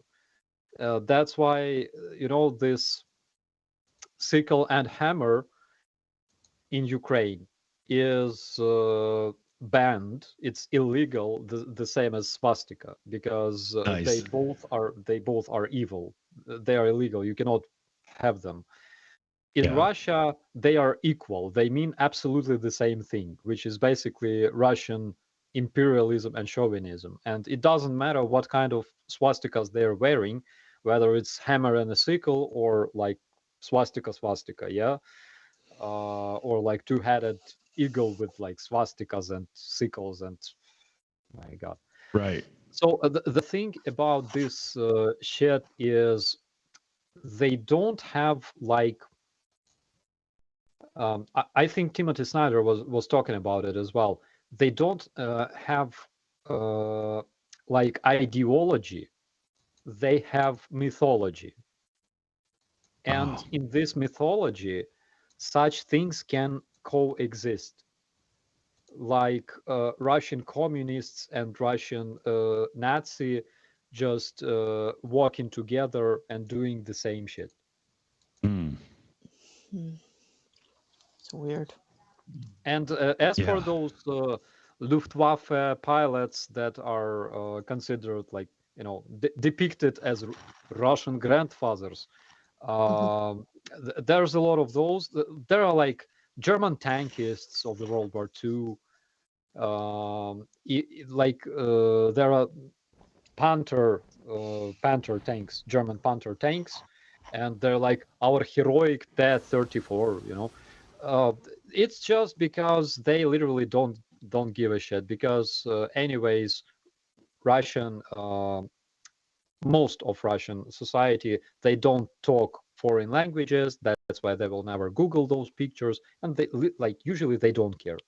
That's why, you know, this sickle and hammer in Ukraine is banned. It's illegal, the same as swastika, because Nice. they both are evil. They are illegal. You cannot have them. In Russia, they are equal. They mean absolutely the same thing, which is basically Russian imperialism and chauvinism. And it doesn't matter what kind of swastikas they're wearing, whether it's hammer and a sickle or like swastika, yeah, or like two-headed eagle with like swastikas and sickles and my God. Right. So the thing about this shit is they don't have like I think Timothy Snyder was talking about it as well. They don't have like ideology. They have mythology. And in this mythology, such things can coexist. Like Russian communists and Russian Nazi just walking together and doing the same shit. It's weird. And as for those Luftwaffe pilots that are considered like, you know, depicted as Russian grandfathers, there's a lot of those. There are like German tankists of the World War II. There are Panther tanks, German Panther tanks, and they're like our heroic T-34, you know. It's just because they literally don't give a shit, because anyways, Russian most of Russian society, they don't talk foreign languages. That's why they will never Google those pictures, and they like usually they don't care.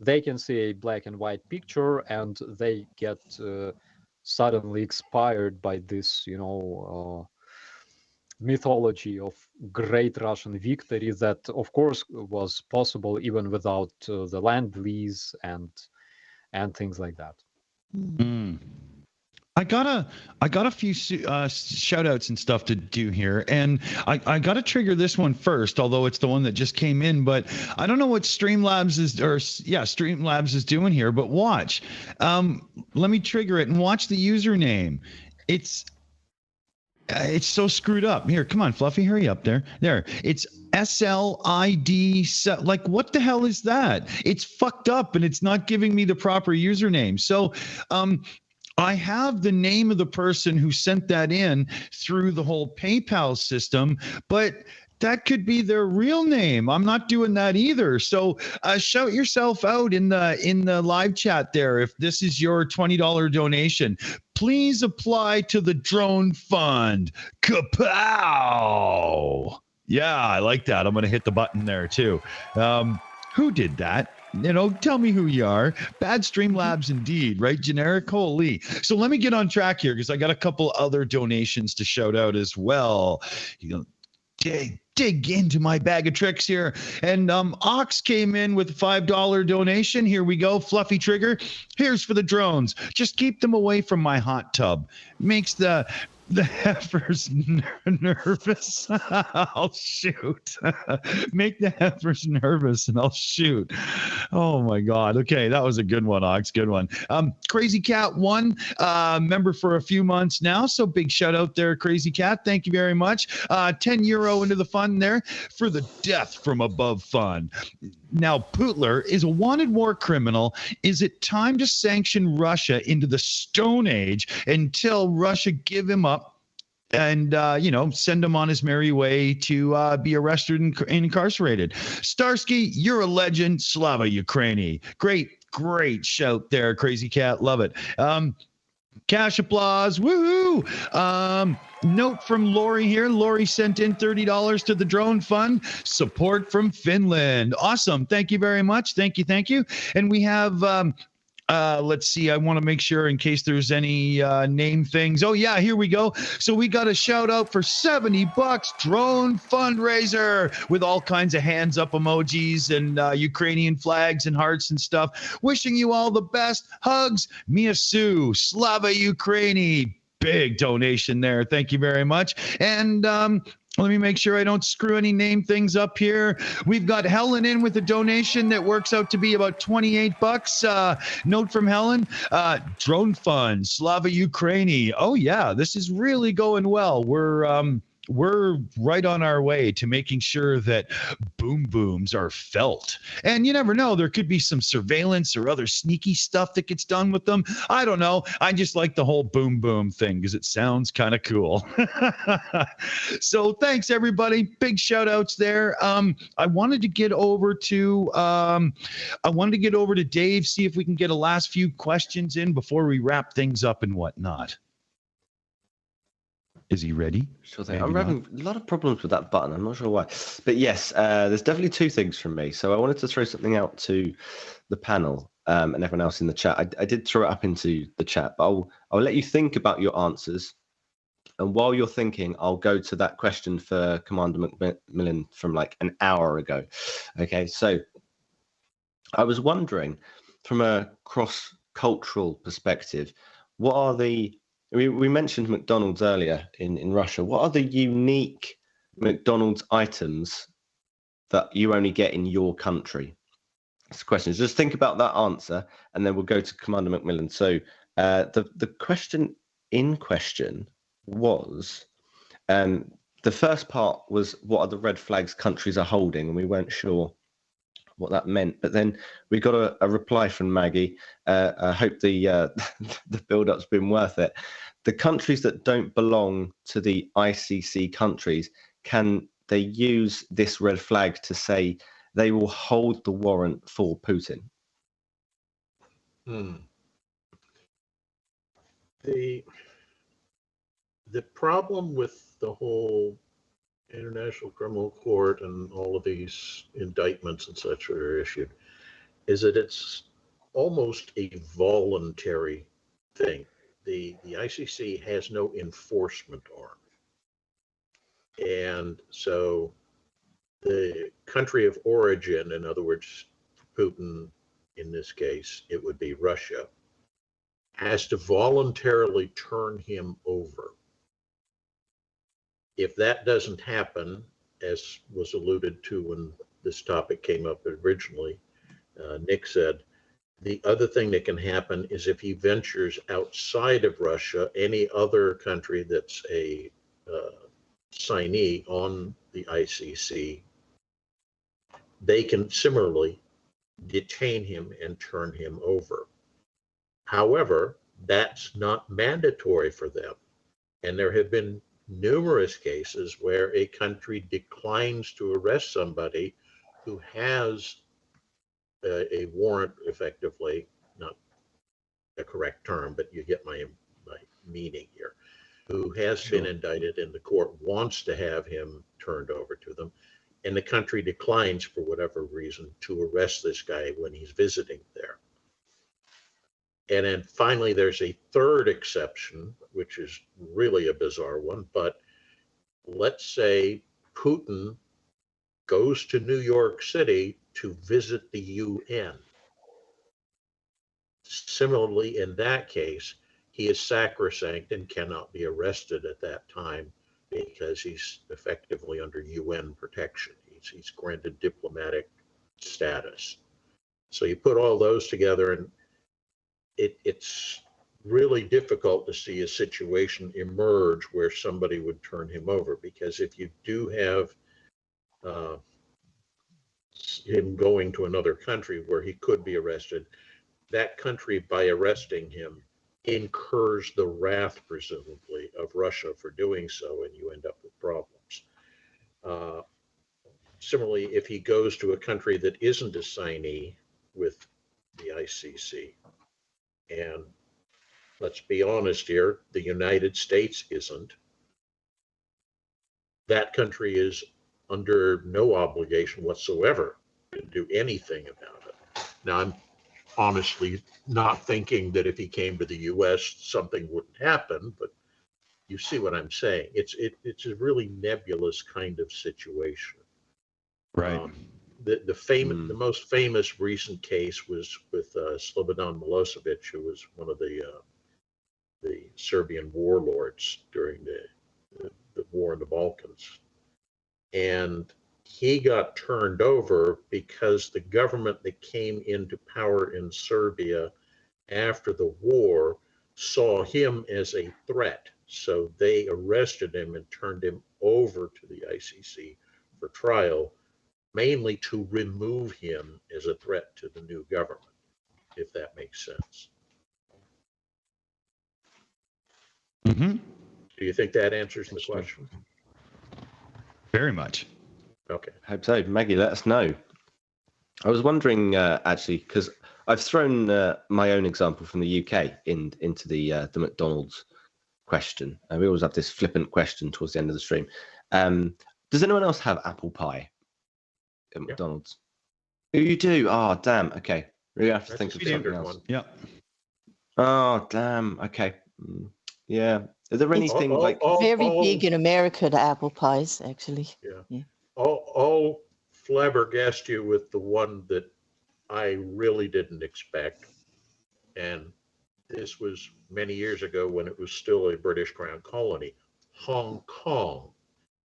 They can see a black and white picture and they get suddenly inspired by this, you know, mythology of great Russian victory that, of course, was possible even without the land lease and things like that. I got a few shout outs and stuff to do here, and I got to trigger this one first, although it's the one that just came in, but I don't know what Streamlabs is doing here, but watch. Let me trigger it and watch the username. It's so screwed up. Here, come on, Fluffy, hurry up there. There. It's SLID. Like, what the hell is that? It's fucked up and it's not giving me the proper username. So, I have the name of the person who sent that in through the whole PayPal system, but that could be their real name. I'm not doing that either. So shout yourself out in the live chat there. If this is your $20 donation, please apply to the drone fund. Kapow! Yeah, I like that. I'm going to hit the button there too. Who did that? You know, tell me who you are. Bad Streamlabs indeed, right? Generic, holy. So let me get on track here because I got a couple other donations to shout out as well. You know, dig into my bag of tricks here. And Ox came in with a $5 donation. Here we go. Fluffy Trigger. Here's for the drones. Just keep them away from my hot tub. Makes the The heifer's nervous. I'll shoot. Make the heifers nervous and I'll shoot. Oh my God. Okay, that was a good one, Ox. Good one. Crazy Cat 1, member for a few months now. So big shout out there, Crazy Cat. Thank you very much. €10 into the fund there for the Death from Above fund. Now, Putler is a wanted war criminal. Is it time to sanction Russia into the Stone Age until Russia give him up and, send him on his merry way to be arrested and incarcerated? Starsky, you're a legend. Slava Ukraini. Great shout there, Crazy Cat. Love it. Cash applause. Woohoo. Note from Lori here. Lori sent in $30 to the drone fund. Support from Finland. Awesome. Thank you very much. Thank you. And we have, let's see. I want to make sure in case there's any name things. Oh, yeah, here we go. So we got a shout out for $70 drone fundraiser with all kinds of hands up emojis and Ukrainian flags and hearts and stuff. Wishing you all the best. Hugs. Mia Sue. Slava Ukraini. Big donation there. Thank you very much. And let me make sure I don't screw any name things up here. We've got Helen in with a donation that works out to be about $28. Note from Helen, drone fund, Slava Ukraini. Oh yeah, this is really going well. We're right on our way to making sure that boom booms are felt. And you never know, there could be some surveillance or other sneaky stuff that gets done with them. I don't know. I just like the whole boom boom thing because it sounds kind of cool. So thanks everybody. Big shout outs there. I wanted to get over to Dave, see if we can get a last few questions in before we wrap things up and whatnot. Is he ready? Sure thing. I'm having a lot of problems with that button. I'm not sure why. But yes, there's definitely two things from me. So I wanted to throw something out to the panel and everyone else in the chat. I did throw it up into the chat, but I'll let you think about your answers. And while you're thinking, I'll go to that question for Commander Macmillan from like an hour ago. Okay, so I was wondering, from a cross-cultural perspective, what are we mentioned McDonald's earlier in Russia. What are the unique McDonald's items that you only get in your country? That's the question. Just think about that answer, and then we'll go to Commander Macmillan. So the question in question was, the first part was, what are the red flags countries are holding? And we weren't sure what that meant. But then we got a reply from Maggie. I hope the build-up's been worth it. The countries that don't belong to the ICC countries, can they use this red flag to say they will hold the warrant for Putin? The problem with the whole International Criminal Court and all of these indictments and such that are issued is that it's almost a voluntary thing. The ICC has no enforcement arm. And so the country of origin, in other words, Putin, in this case, it would be Russia, has to voluntarily turn him over. If that doesn't happen, as was alluded to when this topic came up originally, Nick said, the other thing that can happen is if he ventures outside of Russia, any other country that's a signee on the ICC, they can similarly detain him and turn him over. However, that's not mandatory for them. And there have been numerous cases where a country declines to arrest somebody who has a warrant, effectively, not a correct term, but you get my meaning here, who has been indicted and the court wants to have him turned over to them, and the country declines for whatever reason to arrest this guy when he's visiting there. And then finally, there's a third exception, which is really a bizarre one, but let's say Putin goes to New York City to visit the UN. Similarly, in that case, he is sacrosanct and cannot be arrested at that time because he's effectively under UN protection. He's granted diplomatic status. So you put all those together, and it's really difficult to see a situation emerge where somebody would turn him over, because if you do have him going to another country where he could be arrested, that country, by arresting him, incurs the wrath, presumably, of Russia for doing so, and you end up with problems. Similarly, if he goes to a country that isn't a signee with the ICC, and let's be honest here, the United States isn't, that country is under no obligation whatsoever to do anything about it. Now, I'm honestly not thinking that if he came to the U.S., something wouldn't happen, but you see what I'm saying. It's a really nebulous kind of situation. Right. The most famous recent case was with Slobodan Milosevic, who was one of the Serbian warlords during the war in the Balkans. And he got turned over because the government that came into power in Serbia after the war saw him as a threat. So they arrested him and turned him over to the ICC for trial, mainly to remove him as a threat to the new government, if that makes sense. Mm-hmm. Do you think that answers the question? Very much. Okay. Hope so. Maggie, let us know. I was wondering, actually, because I've thrown my own example from the UK into the McDonald's question. And we always have this flippant question towards the end of the stream. Does anyone else have apple pie at McDonald's? You do? Oh, damn. Okay. We have to think of something else. Yeah. Oh, damn. Okay. Yeah. Is there anything very big in America, the apple pies, actually. Yeah. I'll flabbergast you with the one that I really didn't expect. And this was many years ago when it was still a British Crown colony. Hong Kong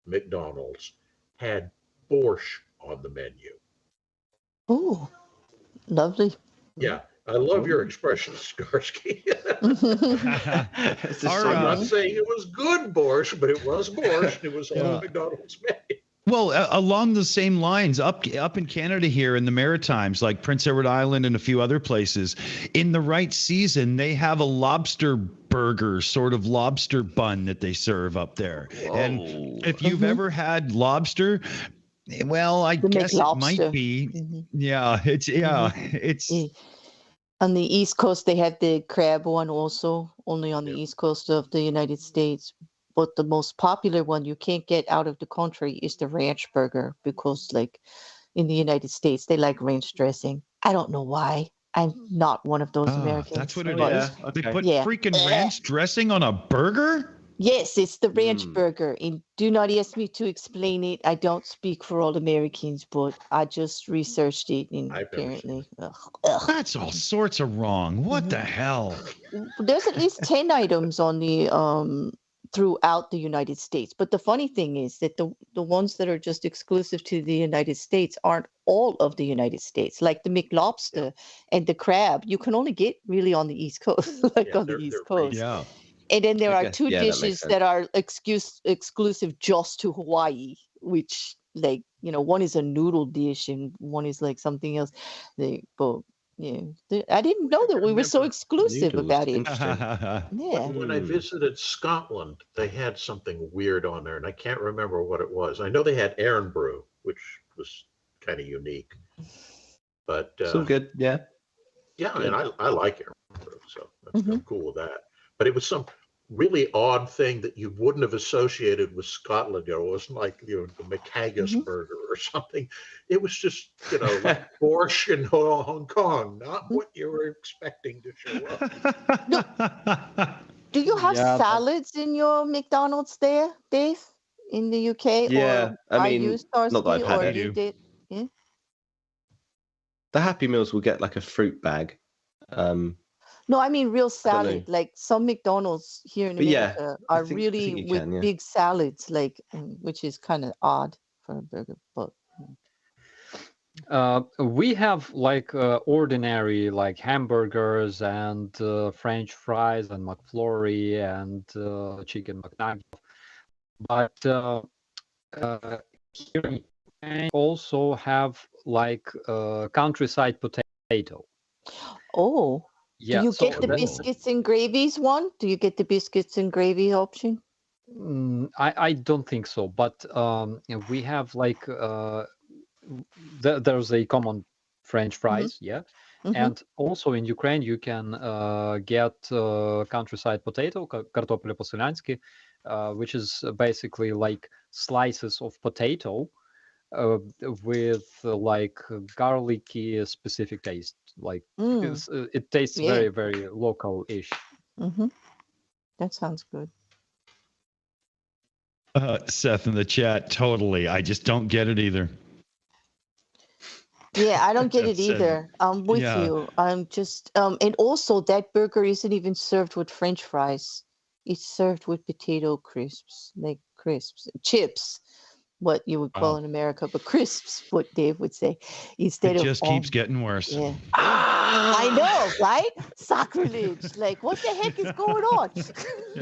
McDonald's had borscht on the menu. Oh, lovely. Yeah. I love your expression, Starsky. I'm not saying it was good borscht, but it was borscht. It was on the McDonald's menu. Well, along the same lines, up in Canada here in the Maritimes, like Prince Edward Island and a few other places, in the right season, they have a lobster burger, sort of lobster bun that they serve up there. Whoa. And if you've ever had lobster, well, I guess it might be. Yeah, it's. On the East Coast, they have the crab one also, only on the East Coast of the United States. But the most popular one you can't get out of the country is the ranch burger, because like in the United States, they like ranch dressing. I don't know why. I'm not one of those Americans. That's what it is. Okay. They put freaking ranch dressing on a burger? Yes, it's the ranch burger. And do not ask me to explain it. I don't speak for all Americans, but I just researched it, and apparently. That's all sorts of wrong. What the hell? There's at least 10 items on the throughout the United States. But the funny thing is that the ones that are just exclusive to the United States aren't all of the United States. Like the McLobster and the crab, you can only get really on the East Coast, on the East Coast. Yeah. And then there are two dishes that are exclusive just to Hawaii, which, like, one is a noodle dish and one is like something else. I didn't know that we were so exclusive about it. When I visited Scotland, they had something weird on there, and I can't remember what it was. I know they had Aaron Brew, which was kind of unique. But so good, yeah. Yeah, and I like Aaron Brew, so I'm cool with that. But it was some really odd thing that you wouldn't have associated with Scotland. It wasn't like the McHaggis burger or something. It was just like borscht in Hong Kong, not what you were expecting to show up. Do you have salads in your McDonald's there, Dave, in the UK? Yeah, or I mean, Starsky, not that I've had it. The Happy Meals will get like a fruit bag. No, I mean real know. salad. Like some McDonald's here in But yeah, America I are think really you with can, yeah. big salads, like which is kind of odd for a burger. But We have like ordinary like hamburgers and French fries and McFlurry and chicken McNugget, but here in Ukraine also have like countryside potato. oh, do Yeah, you so get the that, biscuits and gravies one? Do you get the biscuits and gravy option? I don't think so, but we have like there's a common French fries, yeah. And also in Ukraine, you can get countryside potato, картопля по-селянськи, which is basically like slices of potato with like garlicky specific taste. Like it tastes Yeah. very, very local-ish. That sounds good. Seth in the chat, totally. I just don't get it either. Yeah, I don't get it Said- either. I'm with yeah. you. I'm just and also that burger isn't even served with French fries. It's served with potato crisps, like crisps, chips, what you would call Wow. in America, but crisps, what Dave would say, instead It of just keeps getting worse. yeah. I know, right? Sacrilege. Like, what the heck is going on?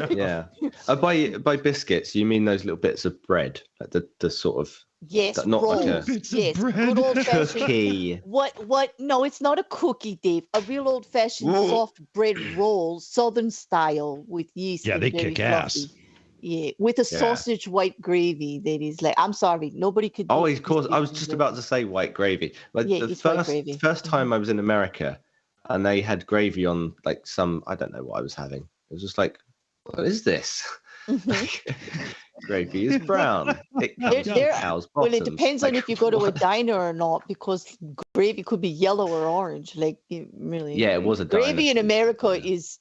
Yeah. By biscuits, you mean those little bits of bread, like the sort of Yes, not like a rolls. Bits of Yes, bread. good old fashioned. cookie. What? No, it's not a cookie, Dave. A real old fashioned soft bread roll, Southern style with yeast. Yeah, and they very kick ass. fluffy. Yeah, with a sausage white gravy that is like, I'm sorry, nobody could. Oh, do of course. I was biscuits just and about to say white gravy. Like Yeah, the it's white gravy. first time I was in America, and they had gravy on like some, I don't know what I was having. It was just like, what is this? Gravy is brown. It comes from cow's Well, bottoms. it depends on Like, if you go to a what? diner or not, because gravy could be yellow or orange. Like really, Yeah, it was a diner. gravy in America is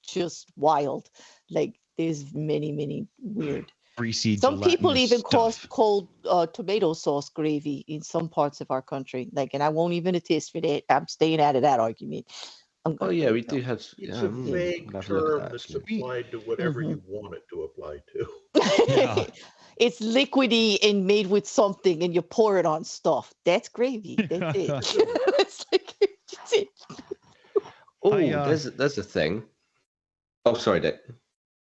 just wild. Like there's many weird. Greasy, Some people gelatinous even call stuff. cold tomato sauce gravy in some parts of our country. Like, and I won't even attest for that. I'm staying out of that argument. I'm Oh gonna yeah, say we no. do have. It's Yeah, a vague I'll have a look at term that, that's actually. applied to whatever you want it to apply to. Yeah. It's liquidy and made with something, and you pour it on stuff. That's gravy. That's it. It's like that's it. Oh, I, there's a thing. Oh, sorry, Dick.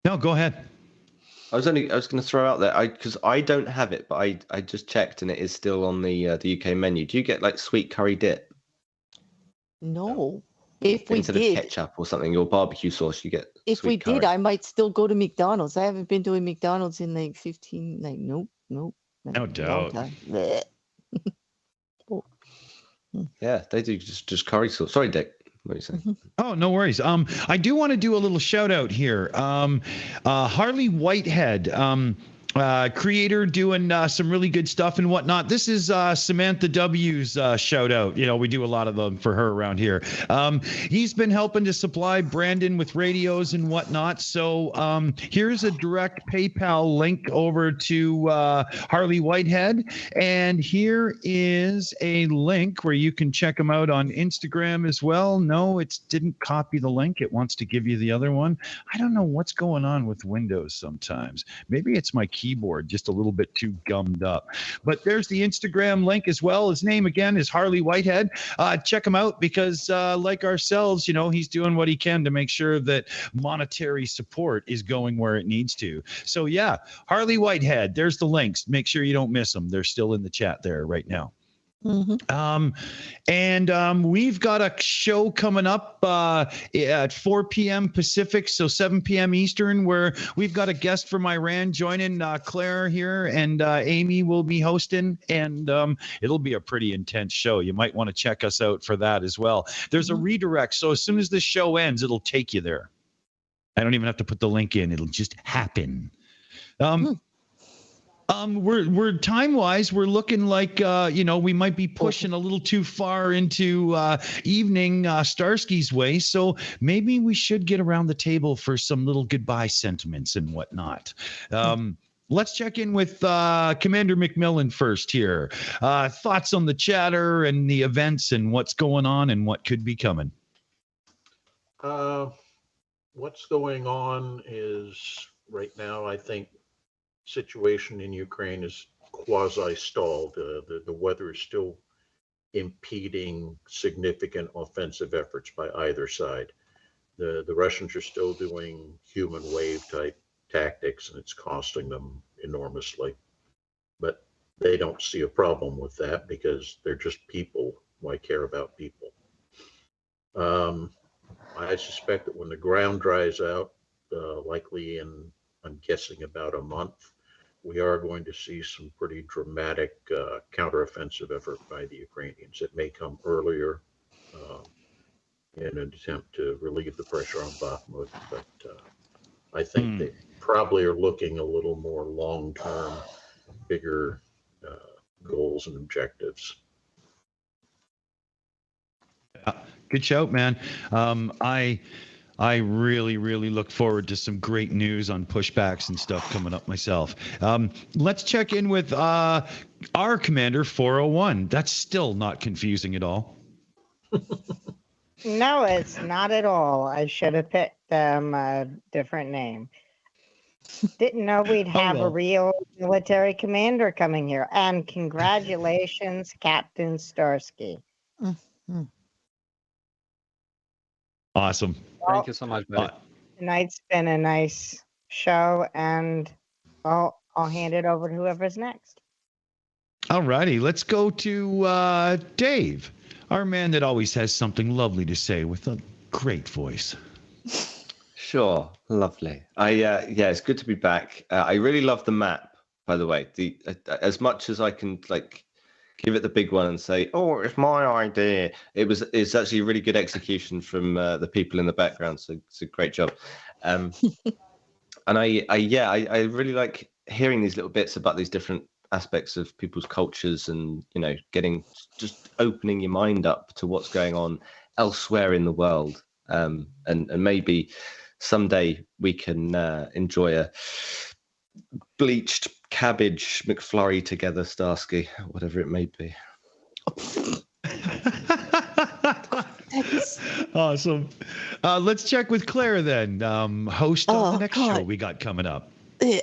No, go ahead. I was going to throw out there because I don't have it, but I just checked and it is still on the UK menu. Do you get like sweet curry dip No. If we instead of did, ketchup or something, or barbecue sauce? You get if we sweet curry. did, I might still go to McDonald's. I haven't been to a McDonald's in like 15. Like nope. No Like, a long doubt. time. Blech. Yeah, they do just curry sauce. Sorry, Dick. What are you saying? Oh, no worries. I do want to do a little shout out here. Harley Whitehead, creator, doing some really good stuff and whatnot. This is Samantha W's shout out. You know, we do a lot of them for her around here. He's been helping to supply Brandon with radios and whatnot. So here's a direct PayPal link over to Harley Whitehead. And here is a link where you can check him out on Instagram as well. No, it didn't copy the link. It wants to give you the other one. I don't know what's going on with Windows sometimes. Maybe it's my keyboard just a little bit too gummed up. But there's the Instagram link as well. His name again is Harley Whitehead. Check him out because like ourselves, you know, he's doing what he can to make sure that monetary support is going where it needs to. So yeah, Harley Whitehead, there's the links. Make sure you don't miss them. They're still in the chat there right now. We've got a show coming up at 4 p.m. Pacific, so 7 p.m. Eastern, where we've got a guest from Iran joining Claire here, and Aimee will be hosting, and it'll be a pretty intense show. You might want to check us out for that as well. There's a redirect, so as soon as the show ends, it'll take you there. I don't even have to put the link in. It'll just happen. We're time-wise, we're looking like, you know, we might be pushing a little too far into evening Starsky's way. So maybe we should get around the table for some little goodbye sentiments and whatnot. Let's check in with Commander McMillan first here. Thoughts on the chatter and the events and what's going on and what could be coming. What's going on is right now, I think, situation in Ukraine is quasi-stalled. The weather is still impeding significant offensive efforts by either side. The Russians are still doing human wave type tactics, and it's costing them enormously. But they don't see a problem with that because they're just people. Why care about people? I suspect that when the ground dries out, likely in, I'm guessing, about a month, we are going to see some pretty dramatic counteroffensive effort by the Ukrainians. It may come earlier in an attempt to relieve the pressure on Bakhmut, but I think they probably are looking a little more long-term, bigger goals and objectives. Good shout, man. I really, really look forward to some great news on pushbacks and stuff coming up myself. Let's check in with our Commander 401. That's still not confusing at all. No, it's not at all. I should have picked a different name. Didn't know we'd have a real military commander coming here. And congratulations, Captain Starsky. Mhm. Awesome. Thank you so much, buddy. Tonight's been a nice show, and I'll hand it over to whoever's next. All righty. Let's go to Dave, our man that always has something lovely to say with a great voice. Sure, lovely. Yeah, it's good to be back. I really love the map, by the way. As much as I can give it the big one and say, "Oh, it's my idea," it's actually a really good execution from the people in the background. So it's a great job. And I really like hearing these little bits about these different aspects of people's cultures, and just opening your mind up to what's going on elsewhere in the world. And maybe someday we can enjoy a bleached cabbage McFlurry together, Starsky, whatever it may be. Awesome. Let's check with Claire then, host of the next show we got coming up.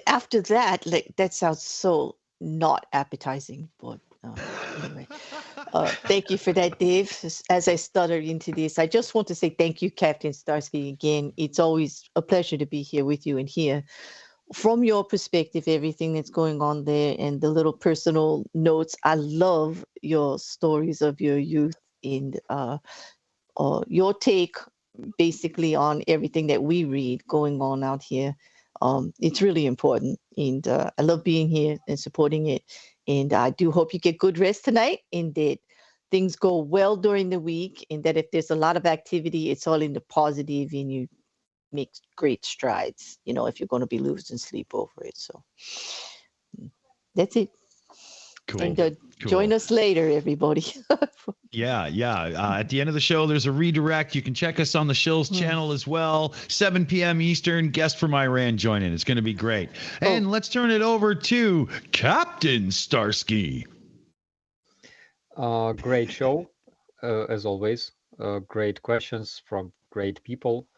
After that, that sounds so not appetizing, but anyway. Thank you for that, Dave. As I stutter into this, I just want to say thank you, Captain Starsky, again. It's always a pleasure to be here with you and hear from your perspective everything that's going on there and the little personal notes. I love your stories of your youth and your take basically on everything that we read going on out here. It's really important, and I love being here and supporting it. And I do hope you get good rest tonight, and that things go well during the week, and that if there's a lot of activity, it's all in the positive and you make great strides, if you're going to be losing sleep over it. So that's it. Cool. And join us later, everybody. Yeah. At the end of the show, there's a redirect. You can check us on the Shills channel as well. 7 p.m. Eastern. Guest from Iran joining. It's going to be great. And let's turn it over to Captain Starsky. Great show, as always. Great questions from great people.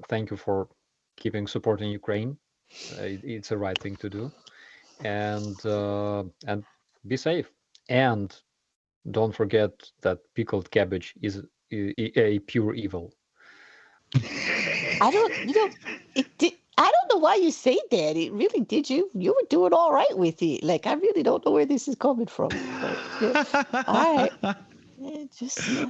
Thank you for keeping supporting Ukraine. It's the right thing to do. And be safe. And don't forget that pickled cabbage is a pure evil. I don't know why you say that. It really did. You were doing all right with it. I really don't know where this is coming from. But, yeah. All right.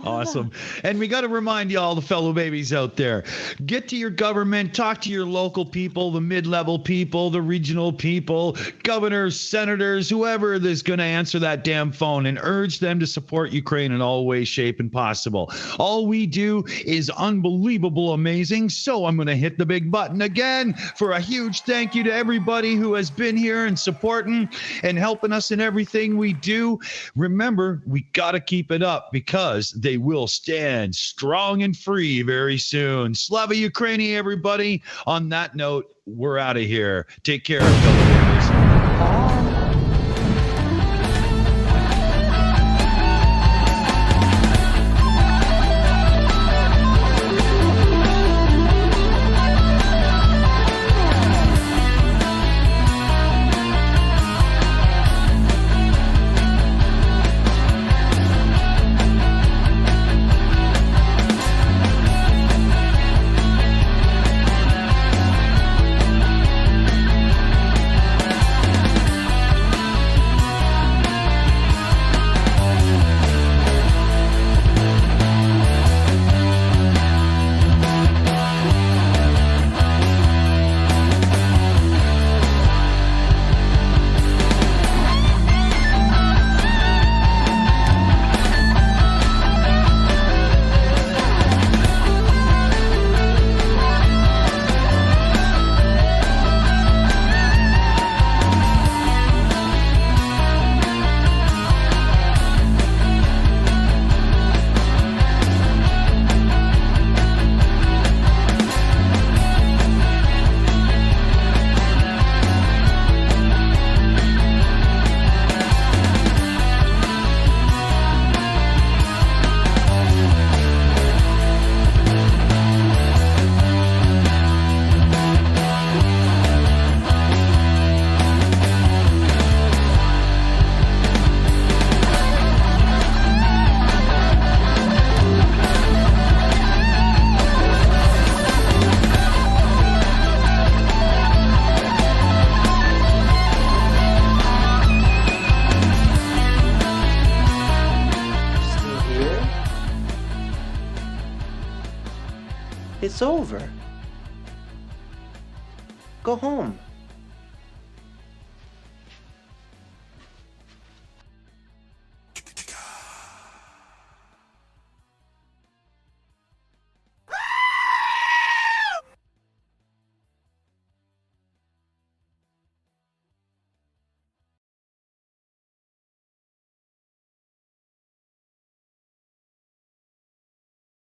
Awesome. And we got to remind y'all, the fellow babies out there, get to your government, talk to your local people, the mid-level people, the regional people, governors, senators, whoever is going to answer that damn phone, and urge them to support Ukraine in all ways, shape, and possible. All we do is unbelievable amazing. So I'm going to hit the big button again for a huge thank you to everybody who has been here and supporting and helping us in everything we do. Remember, we got to keep it up, because they will stand strong and free very soon. Slava Ukraini, everybody. On that note, we're out of here. Take care, fellow babies. It's over. Go home.